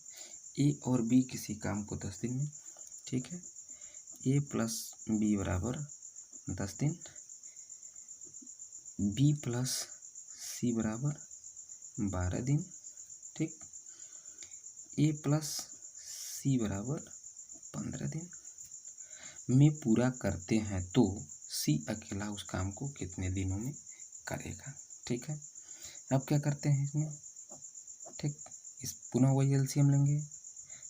Speaker 1: ए और बी किसी काम को 10 दिन में, ठीक है, ए प्लस बी बराबर 10 दिन, बी प्लस सी बराबर 12 दिन, ठीक, ए प्लस सी बराबर 15 दिन में पूरा करते हैं तो सी अकेला उस काम को कितने दिनों में करेगा, ठीक है। अब क्या करते हैं इसमें, ठीक, इस पुनः वही एलसीएम लेंगे,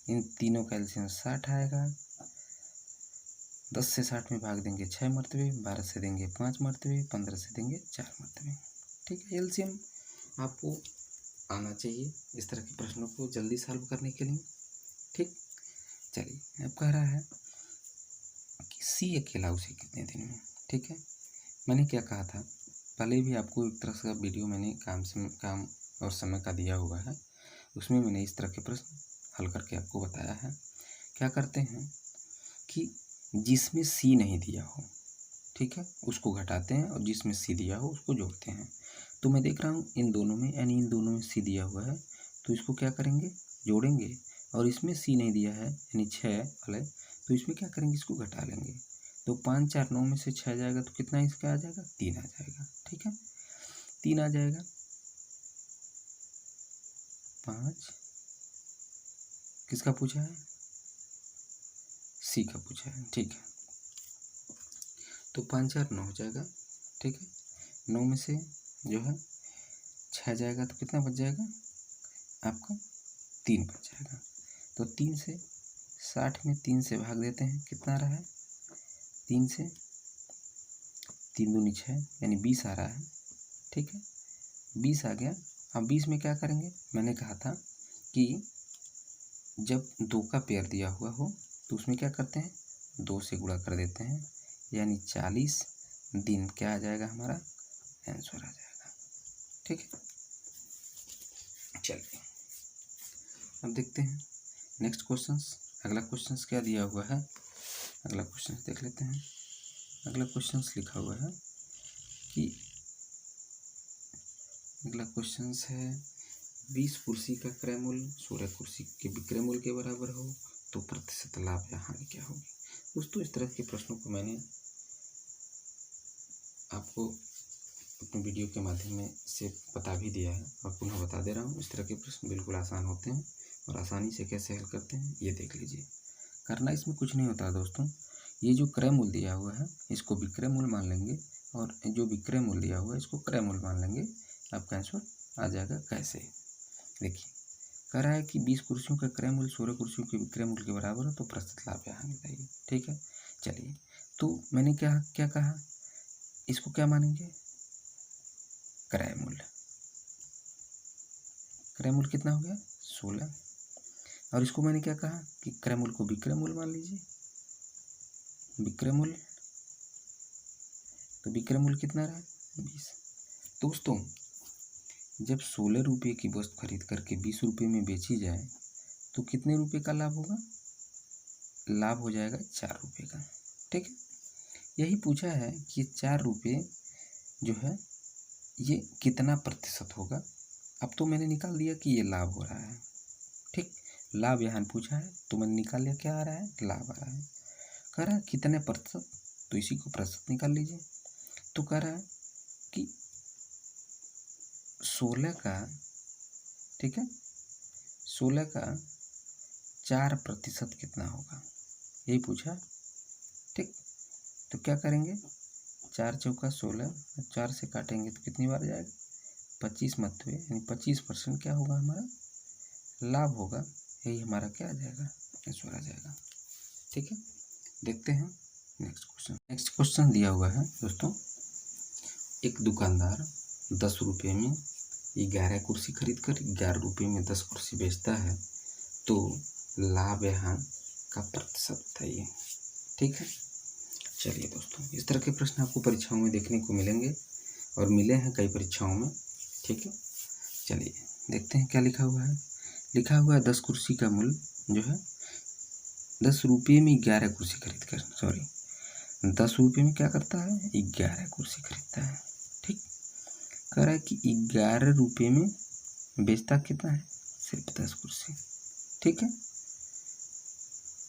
Speaker 1: इन तीनों का एलसीएम 60 आएगा, 10 से 60 में भाग देंगे 6 मरतबे, 12 से देंगे 5 मरतबे, 15 से देंगे 4 मरतबे, ठीक है। एलसीएम आपको आना चाहिए इस तरह के प्रश्नों को जल्दी सॉल्व करने के लिए, ठीक। चलिए, अब कह रहा है कि सी अकेला उसे कितने दिन में, ठीक है। मैंने क्या कहा था, पहले भी आपको एक तरह का वीडियो मैंने काम और समय का दिया हुआ है, उसमें मैंने इस तरह के प्रश्न हल करके आपको बताया है। क्या करते हैं कि जिसमें सी नहीं दिया हो, ठीक है, उसको घटाते हैं और जिसमें सी दिया हो उसको जोड़ते हैं। तो मैं देख रहा हूँ इन दोनों में, यानी इन दोनों में सी दिया हुआ है, तो इसको क्या करेंगे, जोड़ेंगे, और इसमें सी नहीं दिया है यानी 6 वाले, तो इसमें क्या करेंगे, इसको घटा लेंगे। तो 5 4 9 में से 6 जाएगा तो कितना इसका आ जाएगा, 3 आ जाएगा, ठीक है, 3 आ जाएगा। 5 किसका पूछा है, सी का पूछा है, ठीक है। तो 5 4 9 हो जाएगा, ठीक है, 9 में से जो है 6 जाएगा तो कितना बच जाएगा आपका, 3 बच जाएगा। तो 3 से 60 में 3 से भाग देते हैं, कितना आ रहा है, 3 से 3 दूनी 6 यानी 20 आ रहा है, ठीक है, 20 आ गया। अब 20 में क्या करेंगे, मैंने कहा था कि जब 2 का पेयर दिया हुआ हो तो उसमें क्या करते हैं, 2 से गुणा कर देते हैं, यानी 40 दिन क्या आ जाएगा, हमारा आंसर आ जाएगा, ठीक है। चलिए, अब देखते हैं नेक्स्ट क्वेश्चंस। अगला क्वेश्चंस क्या दिया हुआ है, अगला क्वेश्चन देख लेते हैं। अगला क्वेश्चंस लिखा हुआ है कि अगला क्वेश्चंस है 20 कुर्सी का क्रय मूल्य 16 कुर्सी के विक्रय मूल्य के बराबर हो तो प्रतिशत लाभ या हानि क्या होगी। दोस्तों, इस तरह के प्रश्नों को मैंने आपको अपने वीडियो के माध्यम से बता भी दिया है और पुनः बता दे रहा हूँ। इस तरह के प्रश्न बिल्कुल आसान होते हैं और आसानी से कैसे हल करते हैं ये देख लीजिए। करना इसमें कुछ नहीं होता दोस्तों, ये जो क्रय मूल्य दिया हुआ है इसको विक्रय मूल्य मान लेंगे और जो विक्रय मूल्य दिया हुआ है इसको क्रय मूल्य मान लेंगे, आपका आंसर आ जाएगा। कैसे, देखिए, कह रहा है कि 20 कुर्सियों का क्रय मूल्य 16 कुर्सियों के विक्रय मूल्य के बराबर है तो प्रतिशत लाभ या हानि बताइए, ठीक है। चलिए, तो मैंने क्या कहा, इसको क्या मानेंगे, क्रय मूल्य। क्रय मूल्य कितना हो गया, 16, और इसको मैंने क्या कहा कि क्रय मूल्य को विक्रय मूल्य मान लीजिए, विक्रय मूल्य, तो विक्रय मूल्य कितना रहा, 20। दोस्तों, जब 16 रुपये की वस्तु खरीद करके 20 रुपये में बेची जाए तो कितने रुपये का लाभ होगा, लाभ हो जाएगा 4 रुपये का, ठीक है। यही पूछा है कि 4 रुपये जो है ये कितना प्रतिशत होगा। अब तो मैंने निकाल दिया कि ये लाभ हो रहा है, ठीक, लाभ यहाँ पूछा है तो मैंने निकाल लिया, क्या आ रहा है, लाभ आ रहा है। कह रहा है कितने प्रतिशत, तो इसी को प्रतिशत निकाल लीजिए। तो कह रहा है कि 16 का, ठीक है, 16 का 4% कितना होगा, यही पूछा, ठीक। तो क्या करेंगे, 4 चौका 16, 4 से काटेंगे तो कितनी बार जाएगा, 25 मरतबे, यानी 25% क्या होगा, हमारा लाभ होगा। यही हमारा क्या आ जाएगा, आंसर आ जाएगा, ठीक है। देखते हैं नेक्स्ट क्वेश्चन। नेक्स्ट क्वेश्चन दिया हुआ है दोस्तों, एक दुकानदार 10 रुपये में 11 कुर्सी खरीद कर 11 रुपये में 10 कुर्सी बेचता है तो लाभ यहाँ का प्रतिशत बताइए, ठीक है। चलिए दोस्तों, इस तरह के प्रश्न आपको परीक्षाओं में देखने को मिलेंगे और मिले हैं कई परीक्षाओं में, ठीक है। चलिए देखते हैं क्या लिखा हुआ है। लिखा हुआ है 10 कुर्सी का मूल्य जो है 10 रुपये में 11 कुर्सी खरीद कर, 10 रुपये में क्या करता है, 11 कुर्सी खरीदता है, ठीक। कह रहा है कि 11 रुपये में बेचता कितना है, सिर्फ 10 कुर्सी। ठीक है,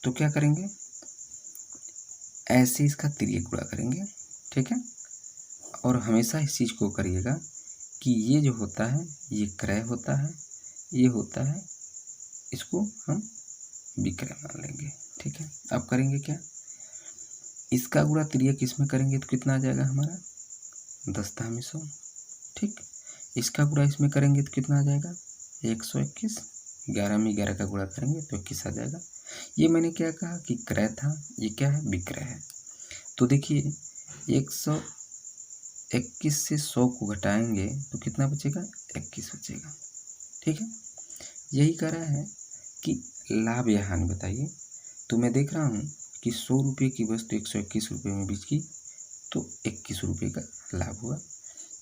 Speaker 1: तो क्या करेंगे, ऐसे इसका तिर्यक गुणा करेंगे। ठीक है, और हमेशा इस चीज़ को करिएगा कि ये जो होता है ये क्रय होता है, ये होता है, इसको हम विक्रय मान लेंगे। ठीक है, अब करेंगे क्या, इसका गुणा तिर्यक इसमें करेंगे तो कितना आ जाएगा हमारा 10 100। ठीक, इसका गुणा इसमें करेंगे तो कितना आ जाएगा 121। 11 में 11 का गुणा करेंगे तो 21 आ जाएगा। ये मैंने क्या कहा कि क्रय था, ये क्या है, विक्रय है। तो देखिए 121 से 100 को घटाएंगे तो कितना बचेगा, 21 बचेगा। ठीक है, यही कह रहा है कि लाभ या हानि बताइए। तो मैं देख रहा हूँ कि 100 रुपये की वस्तु 121 रुपये में बिक गई तो 21 रुपये का लाभ हुआ।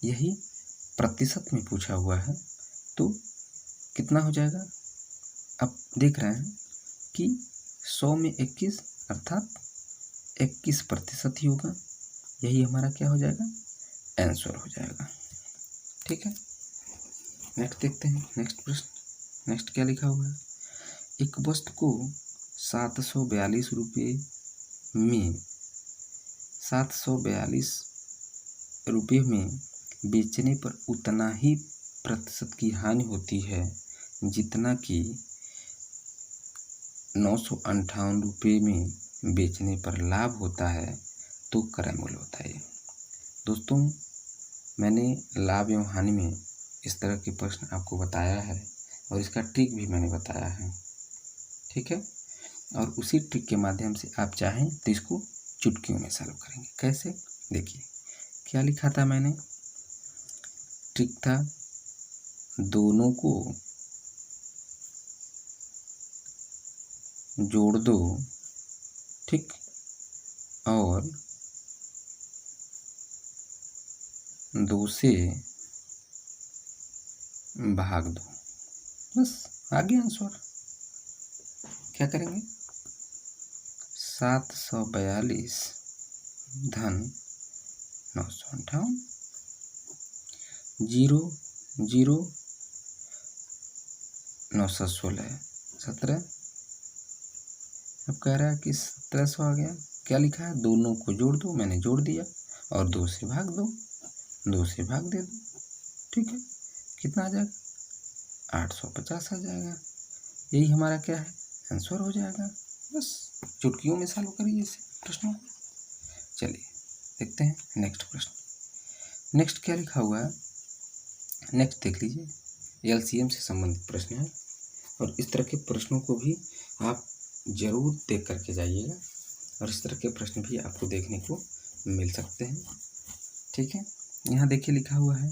Speaker 1: यही प्रतिशत में पूछा हुआ है तो कितना हो जाएगा, अब देख रहे हैं कि 100 में 21 अर्थात 21% ही होगा। यही हमारा क्या हो जाएगा, आंसर हो जाएगा। ठीक है, नेक्स्ट देखते हैं, नेक्स्ट प्रश्न। नेक्स्ट क्या लिखा हुआ है, एक वस्तु को 742 रुपये में 742 रुपये में बेचने पर उतना ही प्रतिशत की हानि होती है जितना कि 958 रुपये में बेचने पर लाभ होता है, तो क्रय मूल्य बताइए। दोस्तों, मैंने लाभ एवं हानि में इस तरह के प्रश्न आपको बताया है और इसका ट्रिक भी मैंने बताया है। ठीक है, और उसी ट्रिक के माध्यम से आप चाहें तो इसको चुटकियों में सॉल्व करेंगे। कैसे, देखिए क्या लिखा था मैंने, ट्रिक था दोनों को जोड़ दो, ठीक, और 2 से भाग दो, बस आगे आंसर। क्या करेंगे, 742 धन 958, 0 0 916 17। अब कह रहा है कि 1700 आ गया। क्या लिखा है, दोनों को जोड़ दो, मैंने जोड़ दिया, और 2 से भाग दो, 2 से भाग दे दो। ठीक है, कितना आ जाएगा, 850 आ जाएगा। यही हमारा क्या है, आंसर हो जाएगा। बस चुटकियों में सॉल्व करिए इस प्रश्नों को। चलिए देखते हैं नेक्स्ट प्रश्न। नेक्स्ट क्या लिखा हुआ है, नेक्स्ट देख लीजिए, एलसीएम से संबंधित प्रश्न है और इस तरह के प्रश्नों को भी आप जरूर देख करके जाइएगा और इस तरह के प्रश्न भी आपको देखने को मिल सकते हैं। ठीक है, यहाँ देखिए लिखा हुआ है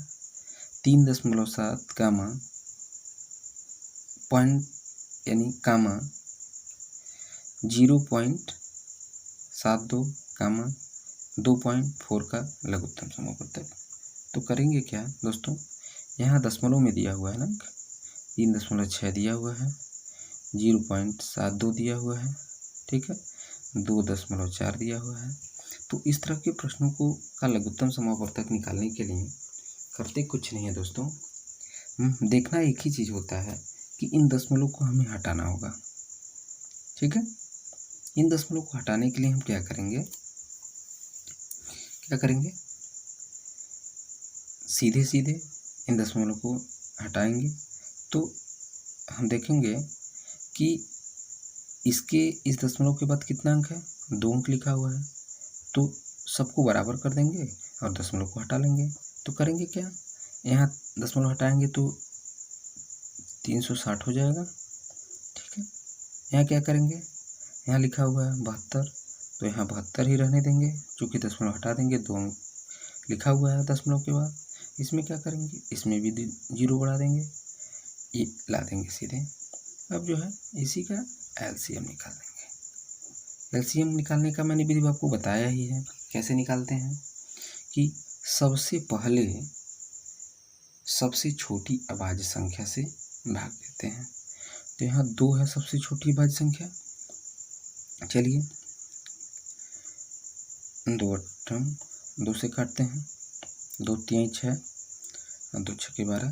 Speaker 1: 3.7 कामा पॉइंट यानी कामा 0.72 कामा 2.4 का लघुत्तम समापवर्तक। तो करेंगे क्या दोस्तों, यहाँ दशमलव में दिया हुआ है ना, 3.6 दिया हुआ है, 0.72 दिया हुआ है, ठीक है, 2.4 दिया हुआ है। तो इस तरह के प्रश्नों को का लघुत्तम समापवर्तक निकालने के लिए करते कुछ नहीं है दोस्तों, देखना एक ही चीज़ होता है कि इन दशमलव को हमें हटाना होगा। ठीक है, इन दशमलव को हटाने के लिए हम क्या करेंगे, सीधे सीधे इन दशमलव को हटाएंगे तो हम देखेंगे कि इसके इस दशमलव के बाद कितना अंक है, 2 अंक लिखा हुआ है, तो सबको बराबर कर देंगे और दशमलव को हटा लेंगे। तो करेंगे क्या, यहाँ दशमलव हटाएंगे तो 360 हो जाएगा। ठीक है, यहाँ क्या करेंगे, यहाँ लिखा हुआ है 72, तो यहाँ 72 ही रहने देंगे, चूँकि दशमलव हटा देंगे, 2 अंक लिखा हुआ है दशमलव के बाद। इसमें क्या करेंगे, इसमें भी 0 बढ़ा देंगे, ये ला देंगे सीधे। अब जो है इसी का एलसीएम निकाल देंगे। एलसीएम निकालने का मैंने भी आपको बताया ही है, कैसे निकालते हैं कि सबसे पहले सबसे छोटी अभाज्य संख्या से भाग देते हैं। तो यहाँ 2 है सबसे छोटी अभाज्य संख्या, चलिए 2 8 2 से काटते हैं, 2 3 6 और 2 6 12,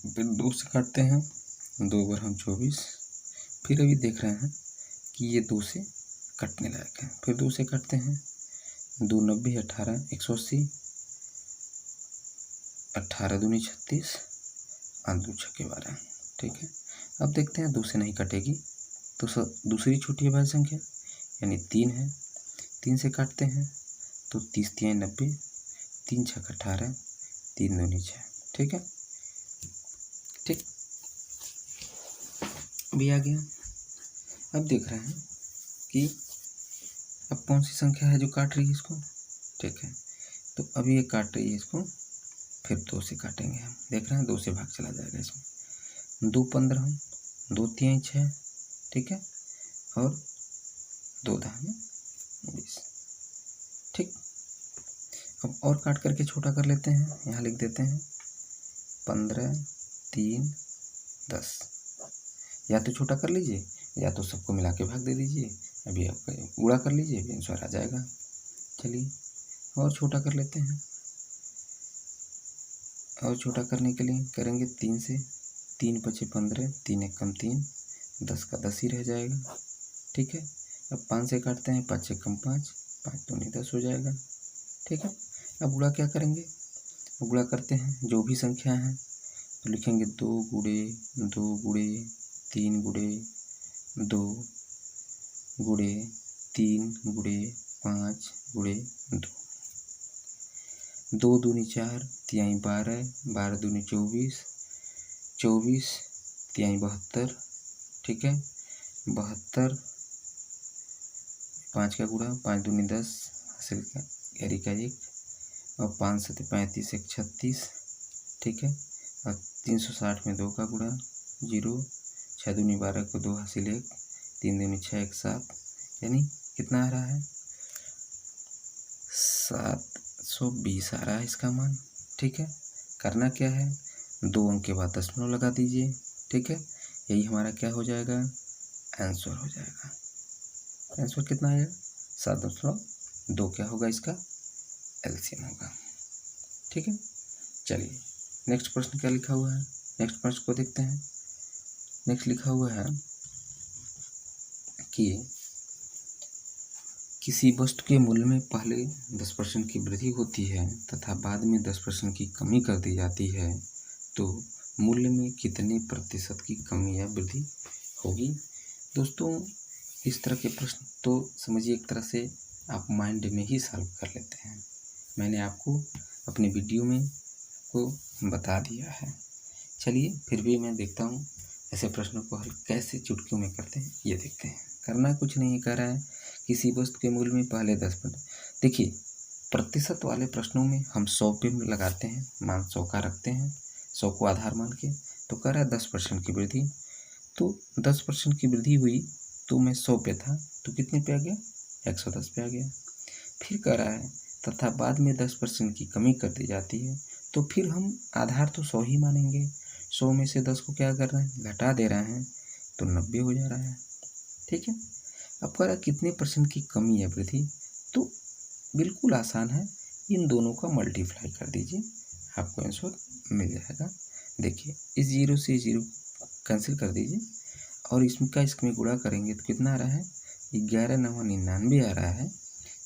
Speaker 1: फिर 2 से काटते हैं, 2 बरहम 24। फिर अभी देख रहे हैं कि ये 2 से कटने लायक है, फिर 2 से काटते हैं। 2 90 18 180, 18 दूनी 36 और 2 छक्के 12। ठीक है, अब देखते हैं 2 से नहीं कटेगी तो दूसरी छोटी भाज्य संख्या यानी 3 है। 3 से काटते हैं तो 30 3 90, 3 छक 18, 3 दूनी 6। ठीक है, ठीक भी आ गया। अब देख रहे हैं कि अब कौन सी संख्या है जो काट रही है इसको। ठीक है, तो अब ये काट रही है इसको, फिर 2 से काटेंगे हम। देख रहे हैं 2 से भाग चला जाएगा इसमें। 2 15, 2 3 6। ठीक है, और 2 10 20। ठीक, अब और काट करके छोटा कर लेते हैं। यहाँ लिख देते हैं 15 3 10। या तो छोटा कर लीजिए या तो सबको मिला के भाग दे दीजिए। अभी आप गुणा कर लीजिए, अभी आंसर आ जाएगा। चलिए और छोटा कर लेते हैं। और छोटा करने के लिए करेंगे 3 से। 3 5 15, 3 1 कम 3, 10 का 10 ही रह जाएगा। ठीक है, अब 5 से काटते हैं। 5 1 कम 5, 5 दूनी 10 हो जाएगा। ठीक है, अब गुणा क्या करेंगे, गुणा करते हैं जो भी संख्या है तो लिखेंगे 2 गुणे 2 गुणे 3 गुणे 2 गुणे 3 गुणे 5 गुणे 2। 2 दूनी 4, 3 12, 12 दूनी 24, 24 3 72। ठीक है, 72, 5 का गुणा, 5 दूनी 10, हासिल का कैरी का 1, और 5 7 35 1 36। ठीक है, और 360 में 2 का गुणा 0, 6 दूनी 12 को 2 हासिल 1, 3 दूनी 6 1 7, यानी कितना आ रहा है 720 आ रहा है इसका मान। ठीक है, करना क्या है, 2 अंक के बाद दशमलव लगा दीजिए। ठीक है, यही हमारा क्या हो जाएगा, आंसर हो जाएगा। आंसर कितना आएगा 7.2। क्या होगा इसका एलसीएम होगा। ठीक है, चलिए नेक्स्ट प्रश्न क्या लिखा हुआ है, नेक्स्ट प्रश्न को देखते हैं। नेक्स्ट लिखा हुआ है कि किसी वस्तु के मूल्य में पहले 10% की वृद्धि होती है तथा बाद में 10% की कमी कर दी जाती है, तो मूल्य में कितने प्रतिशत की कमी या वृद्धि होगी। दोस्तों, इस तरह के प्रश्न तो समझिए एक तरह से आप माइंड में ही सॉल्व कर लेते हैं। मैंने आपको अपने वीडियो में को बता दिया है। चलिए फिर भी मैं देखता हूँ ऐसे प्रश्नों को हल कैसे चुटकियों में करते हैं, ये देखते हैं। करना कुछ नहीं, कर रहा है किसी वस्तु के मूल्य में पहले 10%। देखिए प्रतिशत वाले प्रश्नों में हम 100 पे लगाते हैं, मान 100 का रखते हैं, 100 को आधार मान के, तो कह रहा है 10% की वृद्धि। तो 10% की वृद्धि हुई तो मैं 100 पे था तो कितने पे आ गया, 110 पे आ गया। फिर कह रहा है तथा बाद में 10% की कमी कर दी जाती है, तो फिर हम आधार तो 100 ही मानेंगे। 100 में से 10 को क्या कर रहे हैं, घटा दे रहे हैं, तो 90 हो जा रहा है। ठीक है, अब कह रहा है कितने % की कमी या वृद्धि, तो बिल्कुल आसान है, इन दोनों का मल्टीप्लाई कर दीजिए, आपको आंसर मिल जाएगा। देखिए इस 0 से 0 कैंसिल कर दीजिए और इसमें गुणा करेंगे तो कितना आ रहा है, 11 9 99 आ रहा है।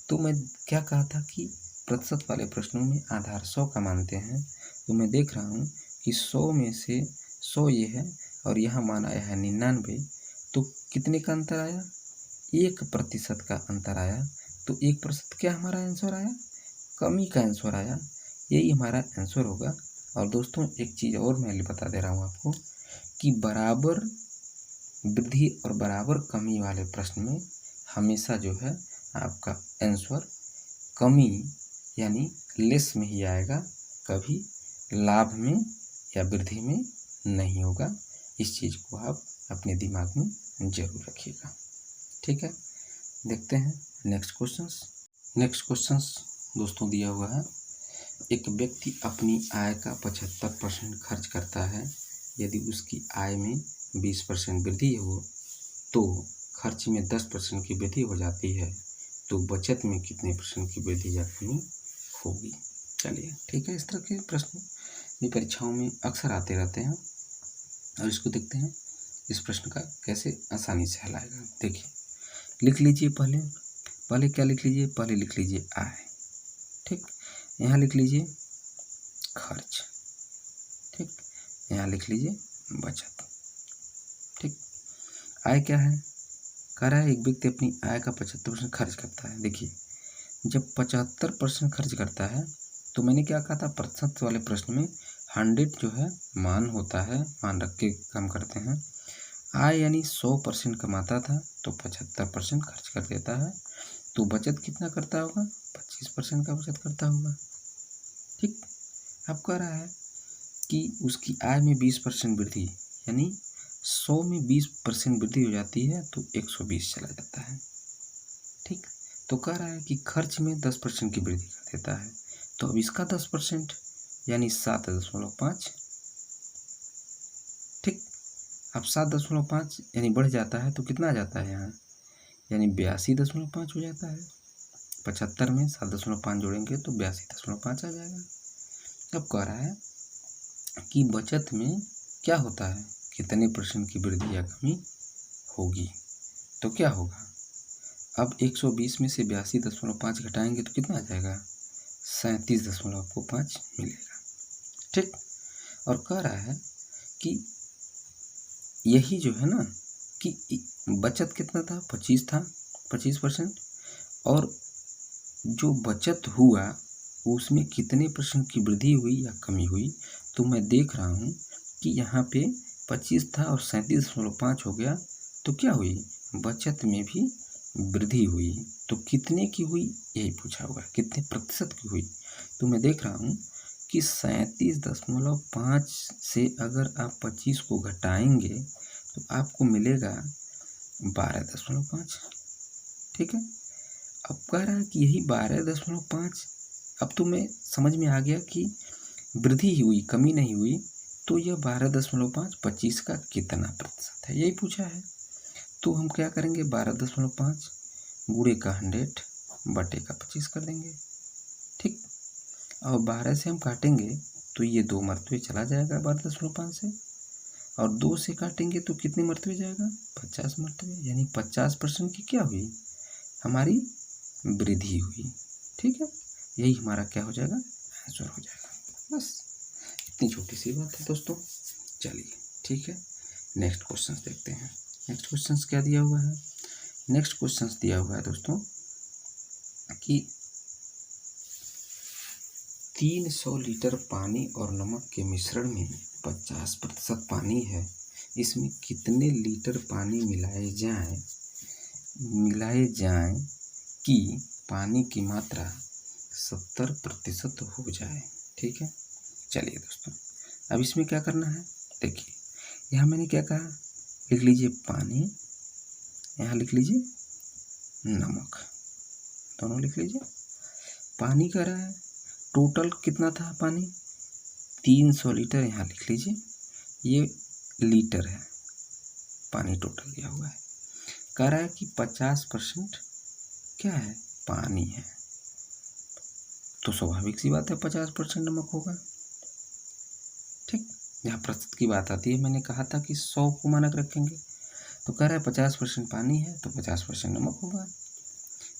Speaker 1: तो मैं क्या कहा था कि प्रतिशत वाले प्रश्नों में आधार 100 का मानते हैं, तो मैं देख रहा हूँ कि 100 में से 100 ये है और यहाँ मान आया है 99, तो कितने का अंतर आया, 1% का अंतर आया। तो 1% क्या हमारा आंसर आया, कमी का आंसर आया, यही हमारा आंसर होगा। और दोस्तों एक चीज़ और मैं बता दे रहा हूँ आपको कि बराबर वृद्धि और बराबर कमी वाले प्रश्न में हमेशा जो है आपका आंसर कमी यानी लेस में ही आएगा, कभी लाभ में या वृद्धि में नहीं होगा। इस चीज़ को आप अपने दिमाग में जरूर रखिएगा। ठीक है, देखते हैं नेक्स्ट क्वेश्चंस। नेक्स्ट क्वेश्चंस दोस्तों दिया हुआ है, एक व्यक्ति अपनी आय का 75% खर्च करता है, यदि उसकी आय में 20% वृद्धि हो तो खर्च में 10% की वृद्धि हो जाती है, तो बचत में कितने % की वृद्धि या कमी होगी। चलिए ठीक है, इस तरह के प्रश्न भी परीक्षाओं में अक्सर आते रहते हैं। और इसको देखते हैं इस प्रश्न का कैसे आसानी से हल आएगा। देखिए, लिख लीजिए पहले क्या लिख लीजिए, पहले लिख लीजिए आय, ठीक। यहाँ लिख लीजिए खर्च, ठीक। यहाँ लिख लीजिए बचत, ठीक। आय क्या है, कह रहा है एक व्यक्ति अपनी आय का 75% खर्च करता है। देखिए, जब 75% खर्च करता है तो मैंने क्या कहा था, प्रतिशत वाले प्रश्न में 100 जो है मान होता है, मान रख के काम करते हैं। आय यानी 100% कमाता था तो 75% खर्च कर देता है, तो बचत कितना करता होगा, 25% का बचत करता होगा, ठीक। अब कह रहा है कि उसकी आय में 20% वृद्धि, यानी 100 में 20% वृद्धि हो जाती है तो 120 चला जाता है, ठीक। तो कह रहा है कि खर्च में 10% की वृद्धि कर देता है, तो अब इसका 10% यानी 7.5, ठीक। अब 7.5 यानी बढ़ जाता है तो कितना आ जाता है यहाँ, यानी 82.5 हो जाता है। 75 में 7.5 जोड़ेंगे तो 82.5 आ जाएगा। अब कह रहा है कि बचत में क्या होता है, कितने % की वृद्धि या कमी होगी, तो क्या होगा। अब 120 में से 82.5 घटाएंगे तो कितना आ जाएगा, 37.5 मिलेगा, ठीक। और कह रहा है कि यही जो है ना कि बचत कितना था, 25 था, 25%, और जो बचत हुआ उसमें कितने % की वृद्धि हुई या कमी हुई, तो मैं देख रहा हूँ कि यहाँ पे 25 था और 37.5 हो गया, तो क्या हुई, बचत में भी वृद्धि हुई। तो कितने की हुई, यही पूछा हुआ है, कितने प्रतिशत की हुई। तो मैं देख रहा हूँ कि 37.5 से अगर आप 25 को घटाएंगे तो आपको मिलेगा 12.5, ठीक है। अब कह रहा है कि यही 12.5, अब तो मैं समझ में आ गया कि वृद्धि ही हुई, कमी नहीं हुई, तो यह 12.5 25 का कितना प्रतिशत है, यही पूछा है। तो हम क्या करेंगे, 12.5 गुणे का 100 बटे का 25 कर देंगे, ठीक। और 12 से हम काटेंगे तो ये 2 मरतबे चला जाएगा 12.5 से, और 2 से काटेंगे तो कितने मरतबे जाएगा, 50 मरतबे, यानी 50% की क्या हुई, हमारी वृद्धि हुई, ठीक है। यही हमारा क्या हो जाएगा, आंसर हो जाएगा। बस इतनी छोटी सी बात है दोस्तों। चलिए ठीक है, नेक्स्ट क्वेश्चन देखते हैं। नेक्स्ट क्वेश्चन क्या दिया हुआ है, नेक्स्ट क्वेश्चन दिया हुआ है दोस्तों कि 300 लीटर पानी और नमक के मिश्रण में 50% पानी है, इसमें कितने लीटर पानी मिलाए जाएं कि पानी की मात्रा 70% हो जाए, ठीक है। चलिए दोस्तों, अब इसमें क्या करना है, देखिए यहाँ मैंने क्या कहा, लिख लीजिए पानी, यहाँ लिख लीजिए नमक, दोनों लिख लीजिए। पानी का रहा है, टोटल कितना था पानी, 300 लीटर, यहाँ लिख लीजिए, ये लीटर है, पानी टोटल दिया हुआ है। कह रहा है कि 50% क्या है, पानी है, तो स्वाभाविक सी बात है 50% नमक होगा, ठीक। यहाँ प्रतिशत की बात आती है, मैंने कहा था कि 100 को मानक रखेंगे, तो कह रहा है 50% पानी है तो 50% नमक होगा,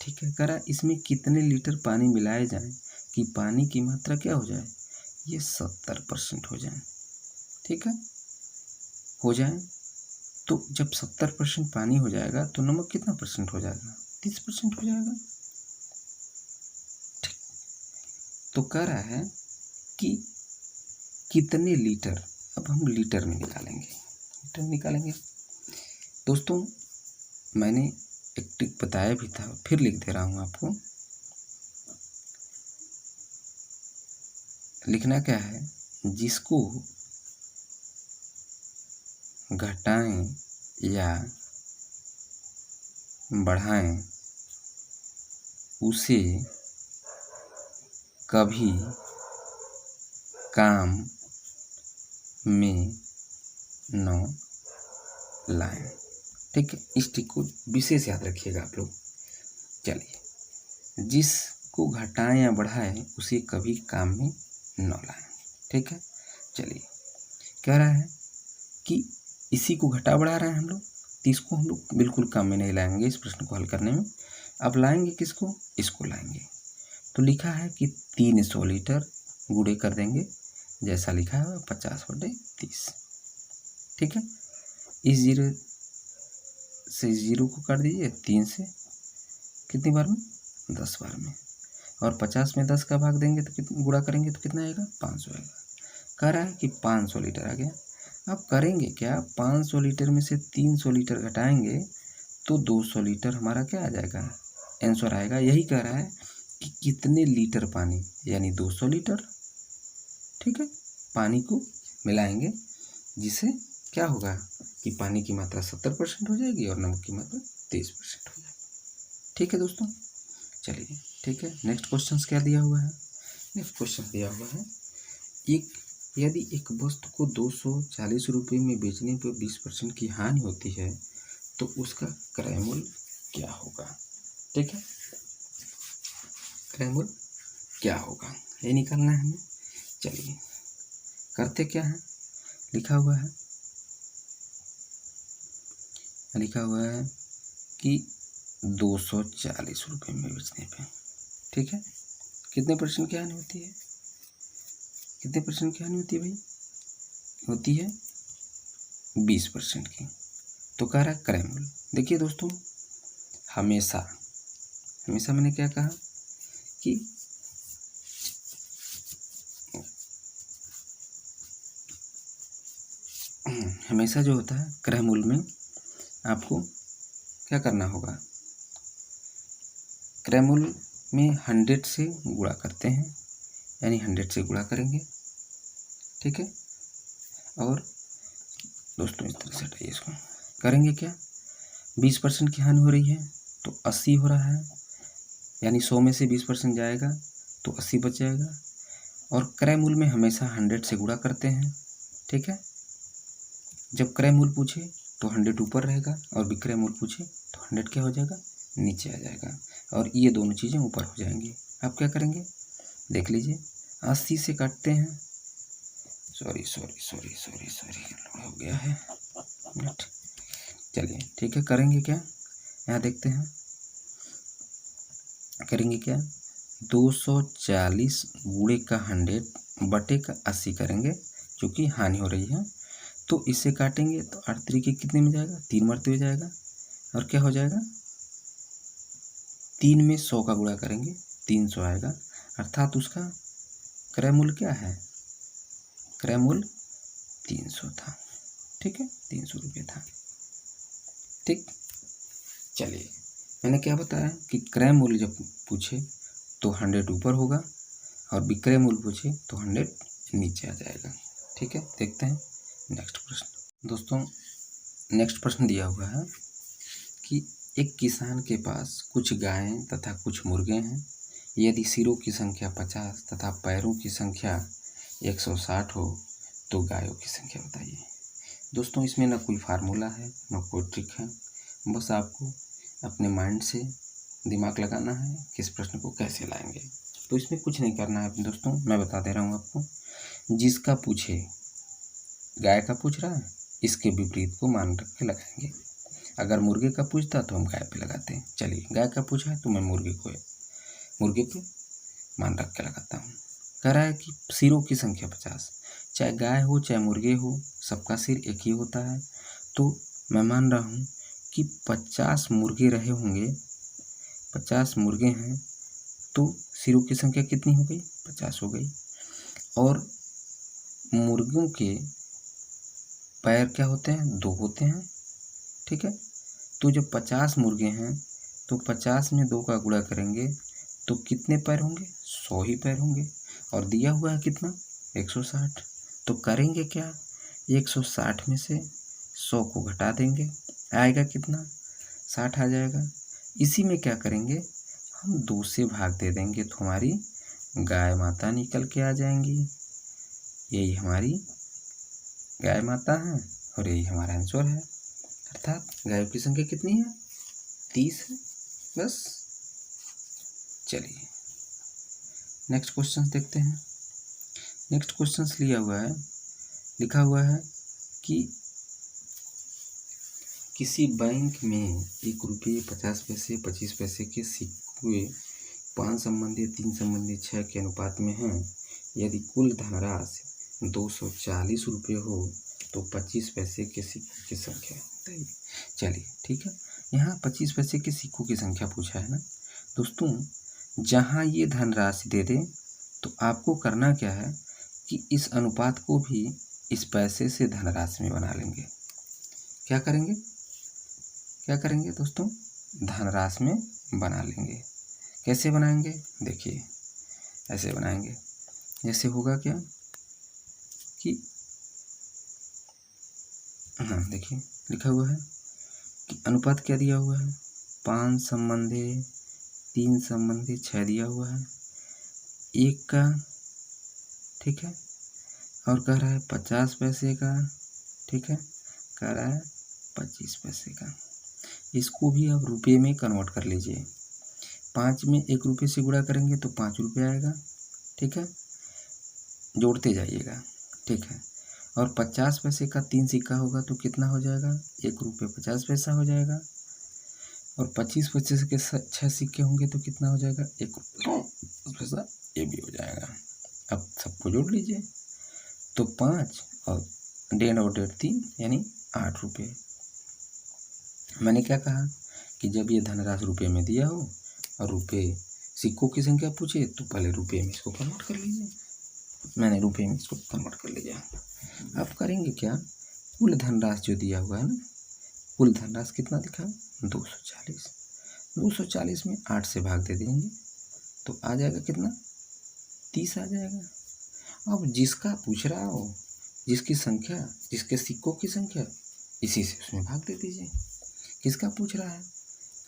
Speaker 1: ठीक है। कह रहा है इसमें कितने लीटर पानी मिलाए जाएं कि पानी की मात्रा क्या हो जाए, ये 70% हो जाए, ठीक है। हो जाए तो जब 70% पानी हो जाएगा तो नमक कितना % हो जाएगा, 30% हो जाएगा, ठीक। तो कह रहा है कि कितने लीटर, अब हम लीटर में निकालेंगे दोस्तों। मैंने एक ट्रिक बताया भी था, फिर लिख दे रहा हूँ आपको। लिखना क्या है, जिसको घटाएं या बढ़ाएं उसे कभी काम में न लाएं, ठीक है। इस ट्रिक को विशेष याद रखिएगा आप लोग। चलिए, जिसको घटाएं या बढ़ाएं उसे कभी काम में न लाएं, ठीक है। चलिए, कह रहा है कि इसी को घटा बढ़ा रहे हैं हम लोग, तो इसको हम लोग बिल्कुल कम में नहीं लाएंगे इस प्रश्न को हल करने में। अब लाएंगे किसको, इसको लाएंगे। तो लिखा है कि 300 लीटर गुड़े कर देंगे, जैसा लिखा है 50/30। ठीक है, इस 0 से 0 को काट दीजिए, 3 से कितनी बार में, 10 बार में, और 50 में 10 का भाग देंगे तो कितना गुणा करेंगे तो कितना आएगा, 500 आएगा। कह रहा है कि 500 लीटर आ गया। अब करेंगे क्या, 500 लीटर में से 300 लीटर घटाएंगे तो 200 लीटर हमारा क्या आ जाएगा, आंसर आएगा। यही कह रहा है कि कितने लीटर पानी, यानी 200 लीटर। ठीक है, पानी को मिलाएंगे, जिससे क्या होगा कि पानी की मात्रा 70% हो जाएगी और नमक की मात्रा 30% हो जाएगी। ठीक है दोस्तों, चलिए ठीक है। नेक्स्ट क्वेश्चन क्या दिया हुआ है, नेक्स्ट क्वेश्चन दिया हुआ है, यदि एक वस्तु को 240 रुपये में बेचने पर 20% की हानि होती है तो उसका क्रय मूल्य क्या होगा। ठीक है, क्रय मूल्य क्या होगा ये निकालना है हमें। चलिए करते क्या है, लिखा हुआ है कि 240 रुपये में बेचने पे, ठीक है, कितने परसेंट की हानि होती है, कितने परसेंट की हानि होती है भाई, होती है 20% की। तो कह रहा है क्रय मूल्य। देखिए दोस्तों, हमेशा मैंने क्या कहा कि हमेशा जो होता है क्रय मूल्य में आपको क्या करना होगा, क्रय मूल्य में 100 से गुणा करते हैं, यानी 100 से गुणा करेंगे। ठीक है, और दोस्तों इस तरह से हटाइए इसको, करेंगे क्या, 20% की हानि हो रही है तो 80 हो रहा है, यानी 100 में से 20% जाएगा तो 80 बच जाएगा। और क्रय मूल्य में हमेशा 100 से गुणा करते हैं। ठीक है, जब क्रय मूल्य पूछे तो 100 ऊपर रहेगा और विक्रय मूल्य पूछे तो 100 क्या हो जाएगा, नीचे आ जाएगा, और ये दोनों चीज़ें ऊपर हो जाएंगी। आप क्या करेंगे, देख लीजिए, 80 से काटते हैं, सॉरी हो गया है मिनट। चलिए ठीक है, करेंगे क्या, यहाँ देखते हैं, करेंगे क्या, 240 गुणे का 100 बटे का 80 करेंगे, क्योंकि हानि हो रही है। तो इससे काटेंगे तो 8 तरीके कितने में जाएगा, 3 मरते हुए जाएगा, और क्या हो जाएगा, 3 में 100 का गुणा करेंगे 300 आएगा, अर्थात उसका क्रय मूल्य क्या है, क्रय मूल्य 300 था। ठीक है, 300 रुपये था। ठीक, चलिए मैंने क्या बताया कि क्रय मूल्य जब पूछे तो 100 ऊपर होगा और विक्रय मूल्य पूछे तो 100 नीचे आ जाएगा। ठीक है, देखते हैं नेक्स्ट प्रश्न। दोस्तों नेक्स्ट प्रश्न दिया हुआ है कि एक किसान के पास कुछ गायें तथा कुछ मुर्गे हैं, यदि सिरों की संख्या 50 तथा पैरों की संख्या 160 हो तो गायों की संख्या बताइए। दोस्तों इसमें ना कोई फार्मूला है ना कोई ट्रिक है, बस आपको अपने माइंड से दिमाग लगाना है कि इस प्रश्न को कैसे लाएंगे। तो इसमें कुछ नहीं करना है दोस्तों, मैं बता दे रहा हूँ आपको, जिसका पूछे, गाय का पूछ रहा है, इसके विपरीत को मान रख के लगाएंगे। अगर मुर्गे का पूछता तो हम गाय पे लगाते हैं। चलिए गाय का पूछा है तो मैं मुर्गे पे मान रख के लगाता हूँ। कह रहा है कि सिरों की संख्या 50, चाहे गाय हो चाहे मुर्गे हो, सबका सिर एक ही होता है। तो मैं मान रहा हूँ कि 50 मुर्गे रहे होंगे, 50 मुर्गे हैं, तो सिरों की संख्या कितनी हो गई, 50 हो गई। और मुर्गों के पैर क्या होते हैं, 2 होते हैं। ठीक है, तो जब 50 मुर्गे हैं तो 50 में 2 का गुणा करेंगे तो कितने पैर होंगे, 100 ही पैर होंगे, और दिया हुआ है कितना, 160। तो करेंगे क्या, 160 में से 100 को घटा देंगे, आएगा कितना, 60 आ जाएगा। इसी में क्या करेंगे, हम 2 से भाग दे देंगे तो हमारी गाय माता निकल के आ जाएंगी। यही हमारी गाय माता है और यही हमारा आंसर है, अर्थात गायों की संख्या कितनी है, 30 है बस। चलिए नेक्स्ट क्वेश्चन देखते हैं। नेक्स्ट क्वेश्चन लिखा हुआ है कि किसी बैंक में 1 रुपये 50 पैसे 25 पैसे के सिक्के 5 संबंधी 3 संबंधी 6 के अनुपात में हैं। यदि कुल धनराशि 240 रुपये हो तो 25 पैसे के सिक्कों की संख्या बताइए। चलिए ठीक है, यहाँ 25 पैसे के सिक्कों की संख्या पूछा है ना दोस्तों। जहाँ ये धनराशि दे दें तो आपको करना क्या है कि इस अनुपात को भी इस पैसे से धनराशि में बना लेंगे। क्या करेंगे दोस्तों, धनराशि में बना लेंगे। कैसे बनाएंगे, देखिए ऐसे बनाएंगे। जैसे होगा क्या कि हाँ देखिए लिखा हुआ है कि अनुपात क्या दिया हुआ है, 5 संबंधी 3 संबंधी 6 दिया हुआ है 1 का, ठीक है, और कह रहा है 50 पैसे का, ठीक है, कह रहा है 25 पैसे का। इसको भी आप रुपये में कन्वर्ट कर लीजिए। 5 में 1 रुपये से गुणा करेंगे तो 5 रुपये आएगा, ठीक है, जोड़ते जाइएगा, ठीक है। और 50 पैसे का 3 सिक्का होगा तो कितना हो जाएगा, 1 रुपये 50 पैसा हो जाएगा। और 25 पैसे के 6 सिक्के होंगे तो कितना हो जाएगा, 1 रुपये पैसा, ये भी हो जाएगा। अब सबको जोड़ लीजिए तो 5 और 1.5 और 1.5 3 यानी 8 रुपये। मैंने क्या कहा कि जब ये धनराशि रुपये में दिया हो और रुपये सिक्कों की संख्या पूछे तो पहले रुपये में इसको कन्वर्ट कर लीजिए। मैंने रुपये में इसको कन्वर्ट कर लिया। अब करेंगे क्या, कुल धनराशि जो दिया हुआ है ना, कुल धनराशि कितना दिखा, 240। 240 में 8 से भाग दे देंगे तो आ जाएगा कितना, 30 आ जाएगा। अब जिसका पूछ रहा हो, जिसकी संख्या, जिसके सिक्कों की संख्या, इसी से उसमें भाग दे दीजिए। किसका पूछ रहा है,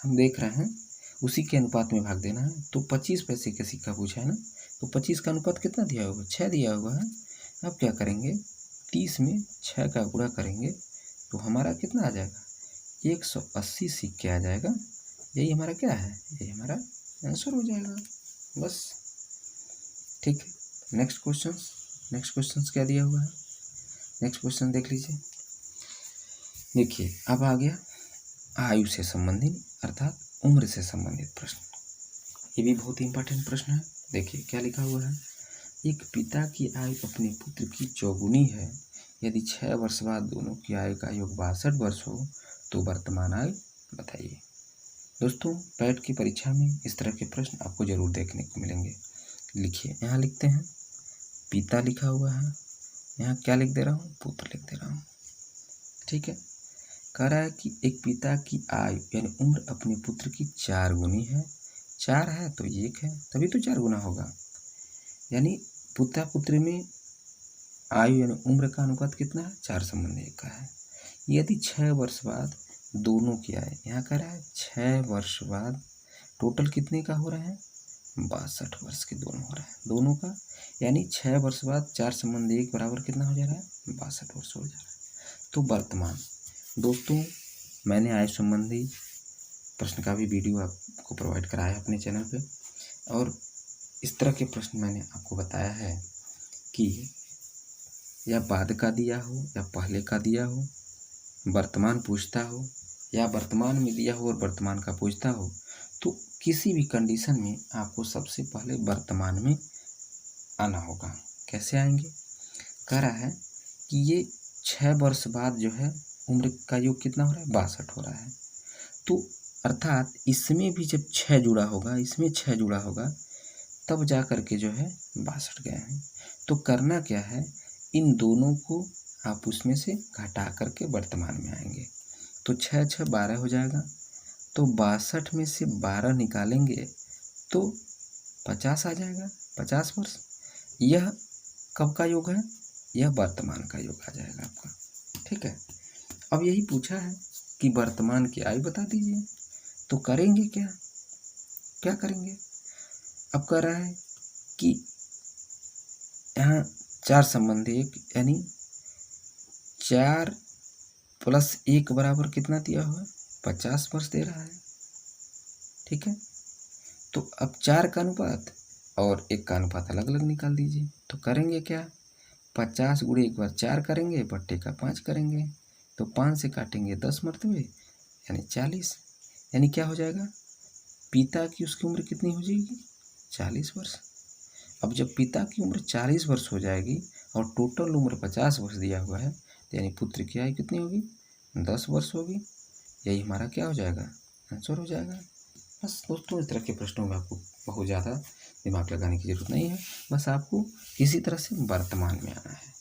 Speaker 1: हम देख रहे हैं उसी के अनुपात में भाग देना है। तो 25 पैसे का सिक्का पूछा है ना, तो 25 का अनुपात कितना दिया होगा, 6 दिया हुआ है। अब क्या करेंगे, 30 में 6 का गुणा करेंगे तो हमारा कितना आ जाएगा, 180 सिक्के आ जाएगा। यही हमारा क्या है, यही हमारा आंसर हो जाएगा, बस। ठीक है, नेक्स्ट क्वेश्चन क्या दिया हुआ है, नेक्स्ट क्वेश्चन देख लीजिए। देखिए अब आ गया आयु से संबंधित अर्थात उम्र से संबंधित प्रश्न। ये भी बहुत ही इंपॉर्टेंट प्रश्न है। देखिए क्या लिखा हुआ है, एक पिता की आयु अपने पुत्र की 4 है। यदि 6 वर्ष बाद दोनों की आयु का योग 62 वर्ष हो तो वर्तमान आयु बताइए। दोस्तों पैट की परीक्षा में इस तरह के प्रश्न आपको जरूर देखने को मिलेंगे। लिखिए, यहाँ लिखते हैं पिता लिखा हुआ है, यहाँ क्या लिख दे रहा हूँ, पुत्र लिख दे रहा हूँ, ठीक है। कह रहा है कि एक पिता की आयु यानी उम्र अपने पुत्र की 4 गुनी है। 4 है तो 1 है, तभी तो 4 गुना होगा। यानी पिता पुत्र में आयु यानी उम्र का अनुपात कितना है, 4 संबंधी 1 का है। यदि 6 वर्ष बाद दोनों की आयु, यहाँ कह रहा है 6 वर्ष बाद टोटल कितने का हो रहा है, 62 वर्ष के दोनों हो रहा है, दोनों का। यानी 6 वर्ष बाद 4 संबंधी 1 बराबर कितना हो जा रहा है, 62 वर्ष हो जा रहा है। तो वर्तमान दोस्तों मैंने आयु संबंधी प्रश्न का भी वीडियो आपको प्रोवाइड कराया है अपने चैनल पे, और इस तरह के प्रश्न मैंने आपको बताया है कि या बाद का दिया हो या पहले का दिया हो, वर्तमान पूछता हो या वर्तमान में दिया हो और वर्तमान का पूछता हो, तो किसी भी कंडीशन में आपको सबसे पहले वर्तमान में आना होगा। कैसे आएंगे, कह रहा है कि ये 6 वर्ष बाद जो है उम्र का योग कितना हो रहा है, 62 हो रहा है। तो अर्थात इसमें भी जब 6 जुड़ा होगा, इसमें 6 जुड़ा होगा, तब जा कर के जो है 62 गए हैं। तो करना क्या है, इन दोनों को आप उसमें से घटा करके वर्तमान में आएंगे। तो 6 6 12 हो जाएगा। तो 62 में से 12 निकालेंगे तो 50 आ जाएगा, 50 वर्ष। यह कब का योग है, यह वर्तमान का योग आ जाएगा आपका, ठीक है। अब यही पूछा है कि वर्तमान की आयु बता दीजिए, तो करेंगे क्या करेंगे। अब कह रहा है कि यहाँ 4 संबंधी 1 यानी 4 + 1 बराबर कितना दिया हुआ है, 50 वर्ष दे रहा है, ठीक है। तो अब 4 का अनुपात और 1 का अनुपात अलग अलग निकाल दीजिए। तो करेंगे क्या, 50 × 1 बार 4 करेंगे, बट्टे का 5 करेंगे, तो 5 से काटेंगे 10 मरतबे यानी 40, यानी क्या हो जाएगा, पिता की उसकी उम्र कितनी हो जाएगी, 40 वर्ष। अब जब पिता की उम्र 40 वर्ष हो जाएगी और टोटल उम्र 50 वर्ष दिया हुआ है, यानी पुत्र की आयु कितनी होगी, 10 वर्ष होगी। यही हमारा क्या हो जाएगा, आंसर हो जाएगा। बस दोस्तों, इस तरह के प्रश्नों में आपको बहुत ज़्यादा दिमाग लगाने की ज़रूरत नहीं है, बस आपको इसी तरह से वर्तमान में आना है।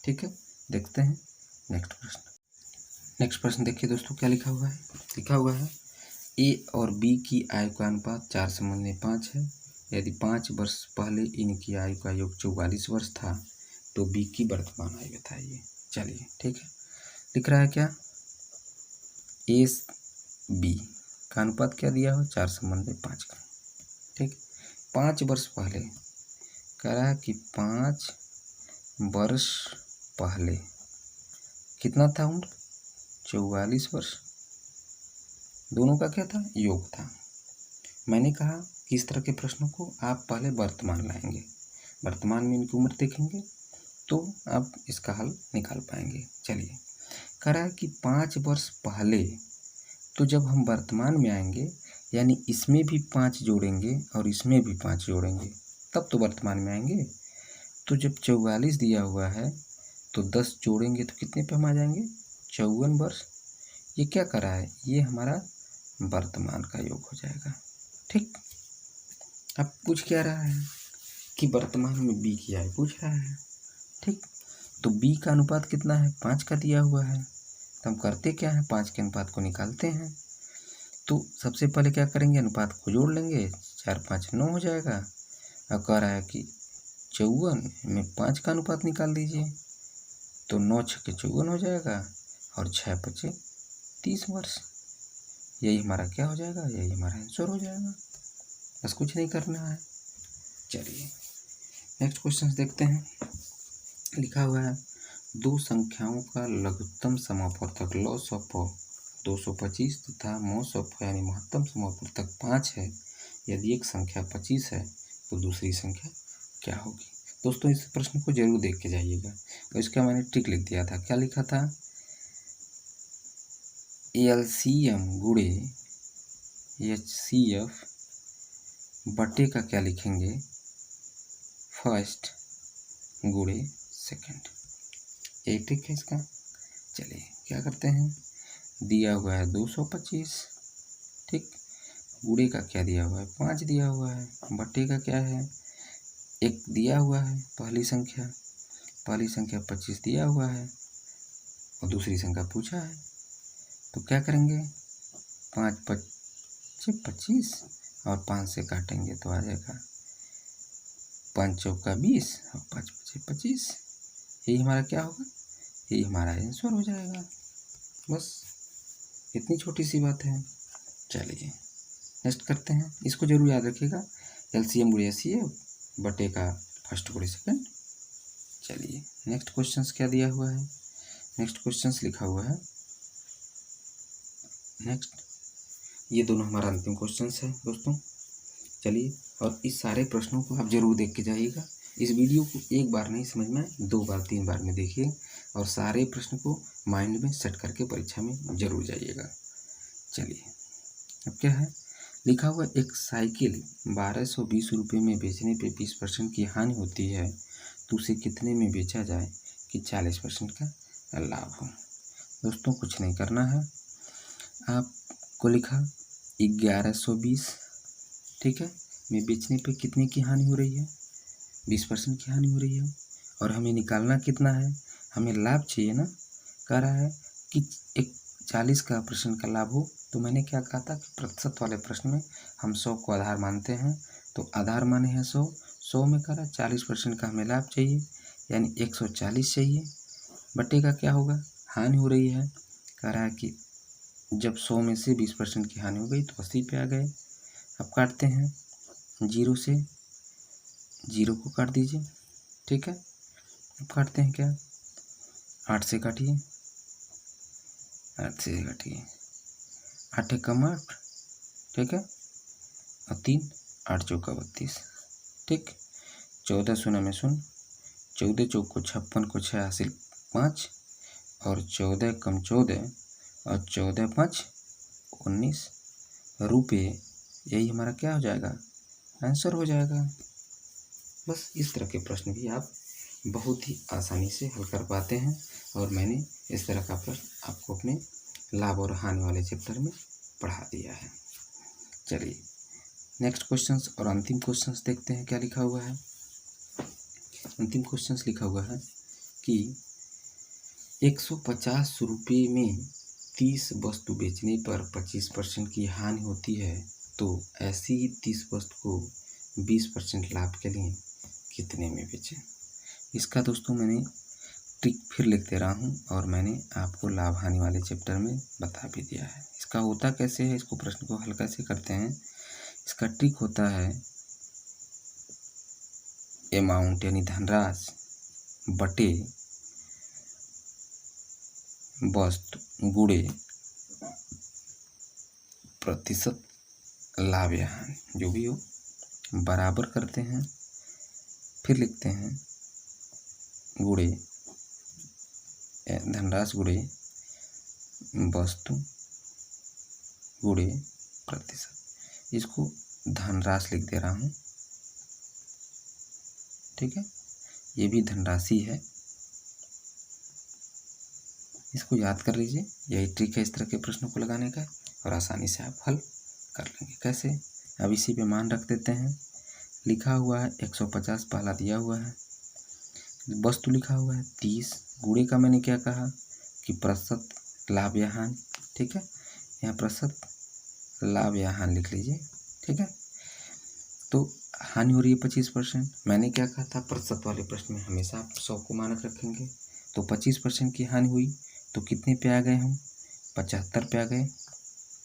Speaker 1: ठीक है, देखते हैं नेक्स्ट प्रश्न। नेक्स्ट प्रश्न देखिए दोस्तों, क्या लिखा हुआ है। लिखा हुआ है ए और बी की आयु का अनुपात 4:5 है। यदि 5 वर्ष पहले इनकी आयु का योग 44 वर्ष था तो बी की वर्तमान आयु बताइए। चलिए ठीक है, लिख रहा है क्या, ए बी का अनुपात क्या दिया हो, 4:5 का। ठीक, 5 वर्ष पहले कह रहा है कि 5 वर्ष पहले कितना था उम्र, 44 वर्ष। दोनों का क्या था, योग था। मैंने कहा कि इस तरह के प्रश्नों को आप पहले वर्तमान लाएंगे, वर्तमान में इनकी उम्र देखेंगे तो आप इसका हल निकाल पाएंगे। चलिए, कह रहा है कि 5 वर्ष पहले, तो जब हम वर्तमान में आएंगे यानी इसमें भी 5 जोड़ेंगे और इसमें भी 5 जोड़ेंगे तब तो वर्तमान में आएंगे। तो जब 44 दिया हुआ है तो 10 जोड़ेंगे तो कितने पे हम आ जाएंगे, 54 वर्ष। ये क्या कर रहा है, ये हमारा वर्तमान का योग हो जाएगा। ठीक, अब पूछ क्या रहा है कि वर्तमान में बी की आयु पूछ रहा है। ठीक, तो बी का अनुपात कितना है, 5 का दिया हुआ है। तो हम करते क्या है, 5 के अनुपात को निकालते हैं। तो सबसे पहले क्या करेंगे, अनुपात को जोड़ लेंगे, 4 5 9 हो जाएगा। अब कह रहा है कि 54 में 5 का अनुपात निकाल दीजिए, तो 9 छक्के 54 हो जाएगा और 6 बचे 30 वर्ष। यही हमारा क्या हो जाएगा, यही हमारा आंसर हो जाएगा। बस कुछ नहीं करना है। चलिए नेक्स्ट क्वेश्चन देखते हैं। लिखा हुआ है दो संख्याओं का लघुत्तम समापवर्तक लॉस ऑफ 225 तथा मोस ऑफ यानी महत्तम समापवर्तक 5 है। यदि एक संख्या 25 है तो दूसरी संख्या क्या होगी। दोस्तों, इस प्रश्न को जरूर देख के जाइएगा। और इसका मैंने ट्रिक लिख दिया था, क्या लिखा था, एलसीएम गुणे एचसीएफ बटे का क्या लिखेंगे, फर्स्ट गुणे सेकंड। यही ट्रिक है इसका। चलिए क्या करते हैं, दिया हुआ है 225, ठीक, गुणे का क्या दिया हुआ है, 5 दिया हुआ है, बटे का क्या है, 1 दिया हुआ है। पहली संख्या 25 दिया हुआ है और दूसरी संख्या पूछा है, तो क्या करेंगे, 5 5 25 और 5 से काटेंगे तो आ जाएगा 5 चौका 20 और 5 5 25। यही हमारा क्या होगा, यही हमारा आंसर हो जाएगा। बस इतनी छोटी सी बात है। चलिए नेक्स्ट करते हैं, इसको जरूर याद रखिएगा, एलसीएम गुणे एचसीएफ बटे का फर्स्ट गुणे सेकंड। चलिए नेक्स्ट क्वेश्चंस क्या दिया हुआ है, नेक्स्ट क्वेश्चंस लिखा हुआ है, नेक्स्ट ये दोनों हमारा अंतिम क्वेश्चंस है दोस्तों। चलिए, और इस सारे प्रश्नों को आप जरूर देख के जाइएगा। इस वीडियो को एक बार नहीं समझ में, 2 बार 3 बार में देखिए और सारे प्रश्न को माइंड में सेट करके परीक्षा में जरूर जाइएगा। चलिए अब क्या है, लिखा हुआ एक साइकिल 1220 रुपये में बेचने पे 20% की हानि होती है तो उसे कितने में बेचा जाए कि 40% का लाभ हो। दोस्तों कुछ नहीं करना है, आपको लिखा 1120, ठीक है, में बेचने पे कितने की हानि हो रही है, 20% की हानि हो रही है। और हमें निकालना कितना है, हमें लाभ चाहिए ना। कह रहा है कि एक 40% का लाभ हो, तो मैंने क्या कहा था कि प्रतिशत वाले प्रश्न में हम 100 को आधार मानते हैं, तो आधार माने हैं 100 में कह रहा है 40% का हमें लाभ चाहिए यानी 140 चाहिए। बटे का क्या होगा, हानि हो रही है, कह रहा है कि जब 100 में से 20% की हानि हो गई तो 80 पे आ गए। अब काटते हैं, 0 से 0 को काट दीजिए, ठीक है। अब काटते हैं क्या, 8 से काटिए, 8 से काटिए, 8 कम 8, ठीक है, और 3 8 चौका 32, ठीक। 14 शून्य में शून्य, 14 चौक को 56 को 6 हासिल 5 और 14 कम 14 और 14 5 19 रुपये, यही हमारा क्या हो जाएगा, आंसर हो जाएगा। बस इस तरह के प्रश्न भी आप बहुत ही आसानी से हल कर पाते हैं और मैंने इस तरह का प्रश्न आपको अपने लाभ और हानि वाले चैप्टर में पढ़ा दिया है। चलिए नेक्स्ट क्वेश्चंस और अंतिम क्वेश्चंस देखते हैं क्या लिखा हुआ है। अंतिम क्वेश्चंस लिखा हुआ है कि 150 रुपये में 30 वस्तु बेचने पर 25% की हानि होती है, तो ऐसी ही 30 वस्तु को 20% लाभ के लिए कितने में बेचें। इसका दोस्तों मैंने ट्रिक फिर लिख दे रहा हूँ और मैंने आपको लाभ हानि वाले चैप्टर में बता भी दिया है। इसका होता कैसे है, इसको प्रश्न को हल कैसे करते हैं। इसका ट्रिक होता है अमाउंट यानी धनराशि बटे वस्तु गुणे प्रतिशत लाभ या हानि, जो भी हो बराबर करते हैं, फिर लिखते हैं गुणे धनराशि गुणे वस्तु गुणे प्रतिशत। इसको धनराशि लिख दे रहा हूँ, ठीक है, ये भी धनराशि है, इसको याद कर लीजिए। यही ट्रिक है इस तरह के प्रश्नों को लगाने का और आसानी से आप हल कर लेंगे। कैसे, अब इसी पे मान रख देते हैं। लिखा हुआ है 150 पहला दिया हुआ है, वस्तु लिखा हुआ है 30, गुणे का मैंने क्या कहा कि प्रतिशत लाभ या हानि, ठीक है, यहाँ प्रतिशत लाभ या हानि लिख लीजिए, ठीक है। तो हानि हो रही है 25%, मैंने क्या कहा था प्रतिशत वाले प्रश्न में हमेशा आप 100 को मानक रखेंगे, तो 25% की हानि हुई तो कितने पे आ गए हम, 75 पे आ गए,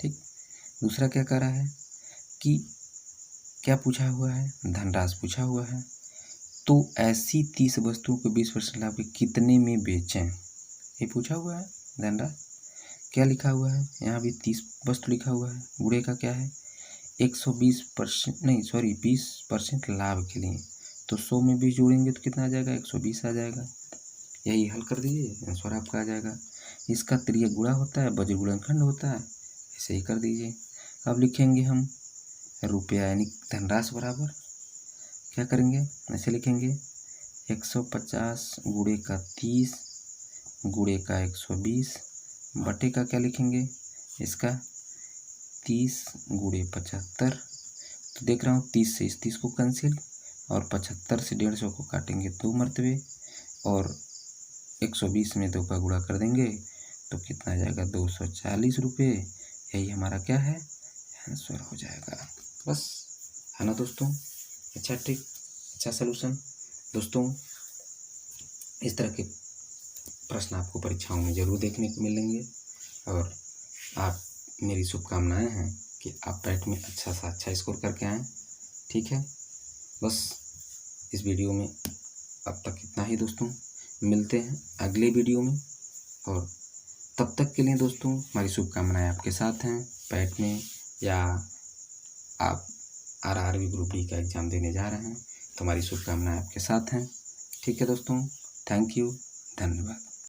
Speaker 1: ठीक। दूसरा क्या कह रहा है कि क्या पूछा हुआ है, धनराशि पूछा हुआ है, तो ऐसी 30 वस्तुओं को 20% लाभ के कितने में बेचें, ये पूछा हुआ है धनराशि। क्या लिखा हुआ है, यहाँ भी 30 वस्तु लिखा हुआ है, गुणे का क्या है 120%, नहीं सॉरी 20% लाभ के लिए, तो 100 में 20 जोड़ेंगे तो कितना आ जाएगा, 120 आ जाएगा। यही हल कर दीजिए, आंसर आपका आ जाएगा। इसका त्रिय गुणा होता है, बज गुणनखंड होता है, ऐसे ही कर दीजिए। अब लिखेंगे हम रुपया यानी धनराशि बराबर क्या करेंगे, ऐसे लिखेंगे 150 गुणे का 30 गुणे का 120 बटे का क्या लिखेंगे इसका 30 गुणे 75। तो देख रहा हूँ 30 से इस 30 को कैंसिल और 75 से 150 को काटेंगे 2 मरतबे और 120 में 2 का गुणा कर देंगे तो कितना आ जाएगा 240 रुपये। यही हमारा क्या है आंसर हो जाएगा। बस है ना दोस्तों, अच्छा ट्रिक, अच्छा सलूशन। दोस्तों इस तरह के प्रश्न आपको परीक्षाओं में ज़रूर देखने को मिलेंगे और आप मेरी शुभकामनाएं हैं कि आप पैट में अच्छा सा अच्छा स्कोर करके आएँ, ठीक है। बस इस वीडियो में अब तक इतना ही दोस्तों, मिलते हैं अगले वीडियो में और तब तक के लिए दोस्तों हमारी शुभकामनाएं आपके साथ हैं। पैट में या आप RRB ग्रुप डी का एग्ज़ाम देने जा रहे हैं तो हमारी शुभकामनाएं आपके साथ हैं, ठीक है दोस्तों। थैंक यू, धन्यवाद।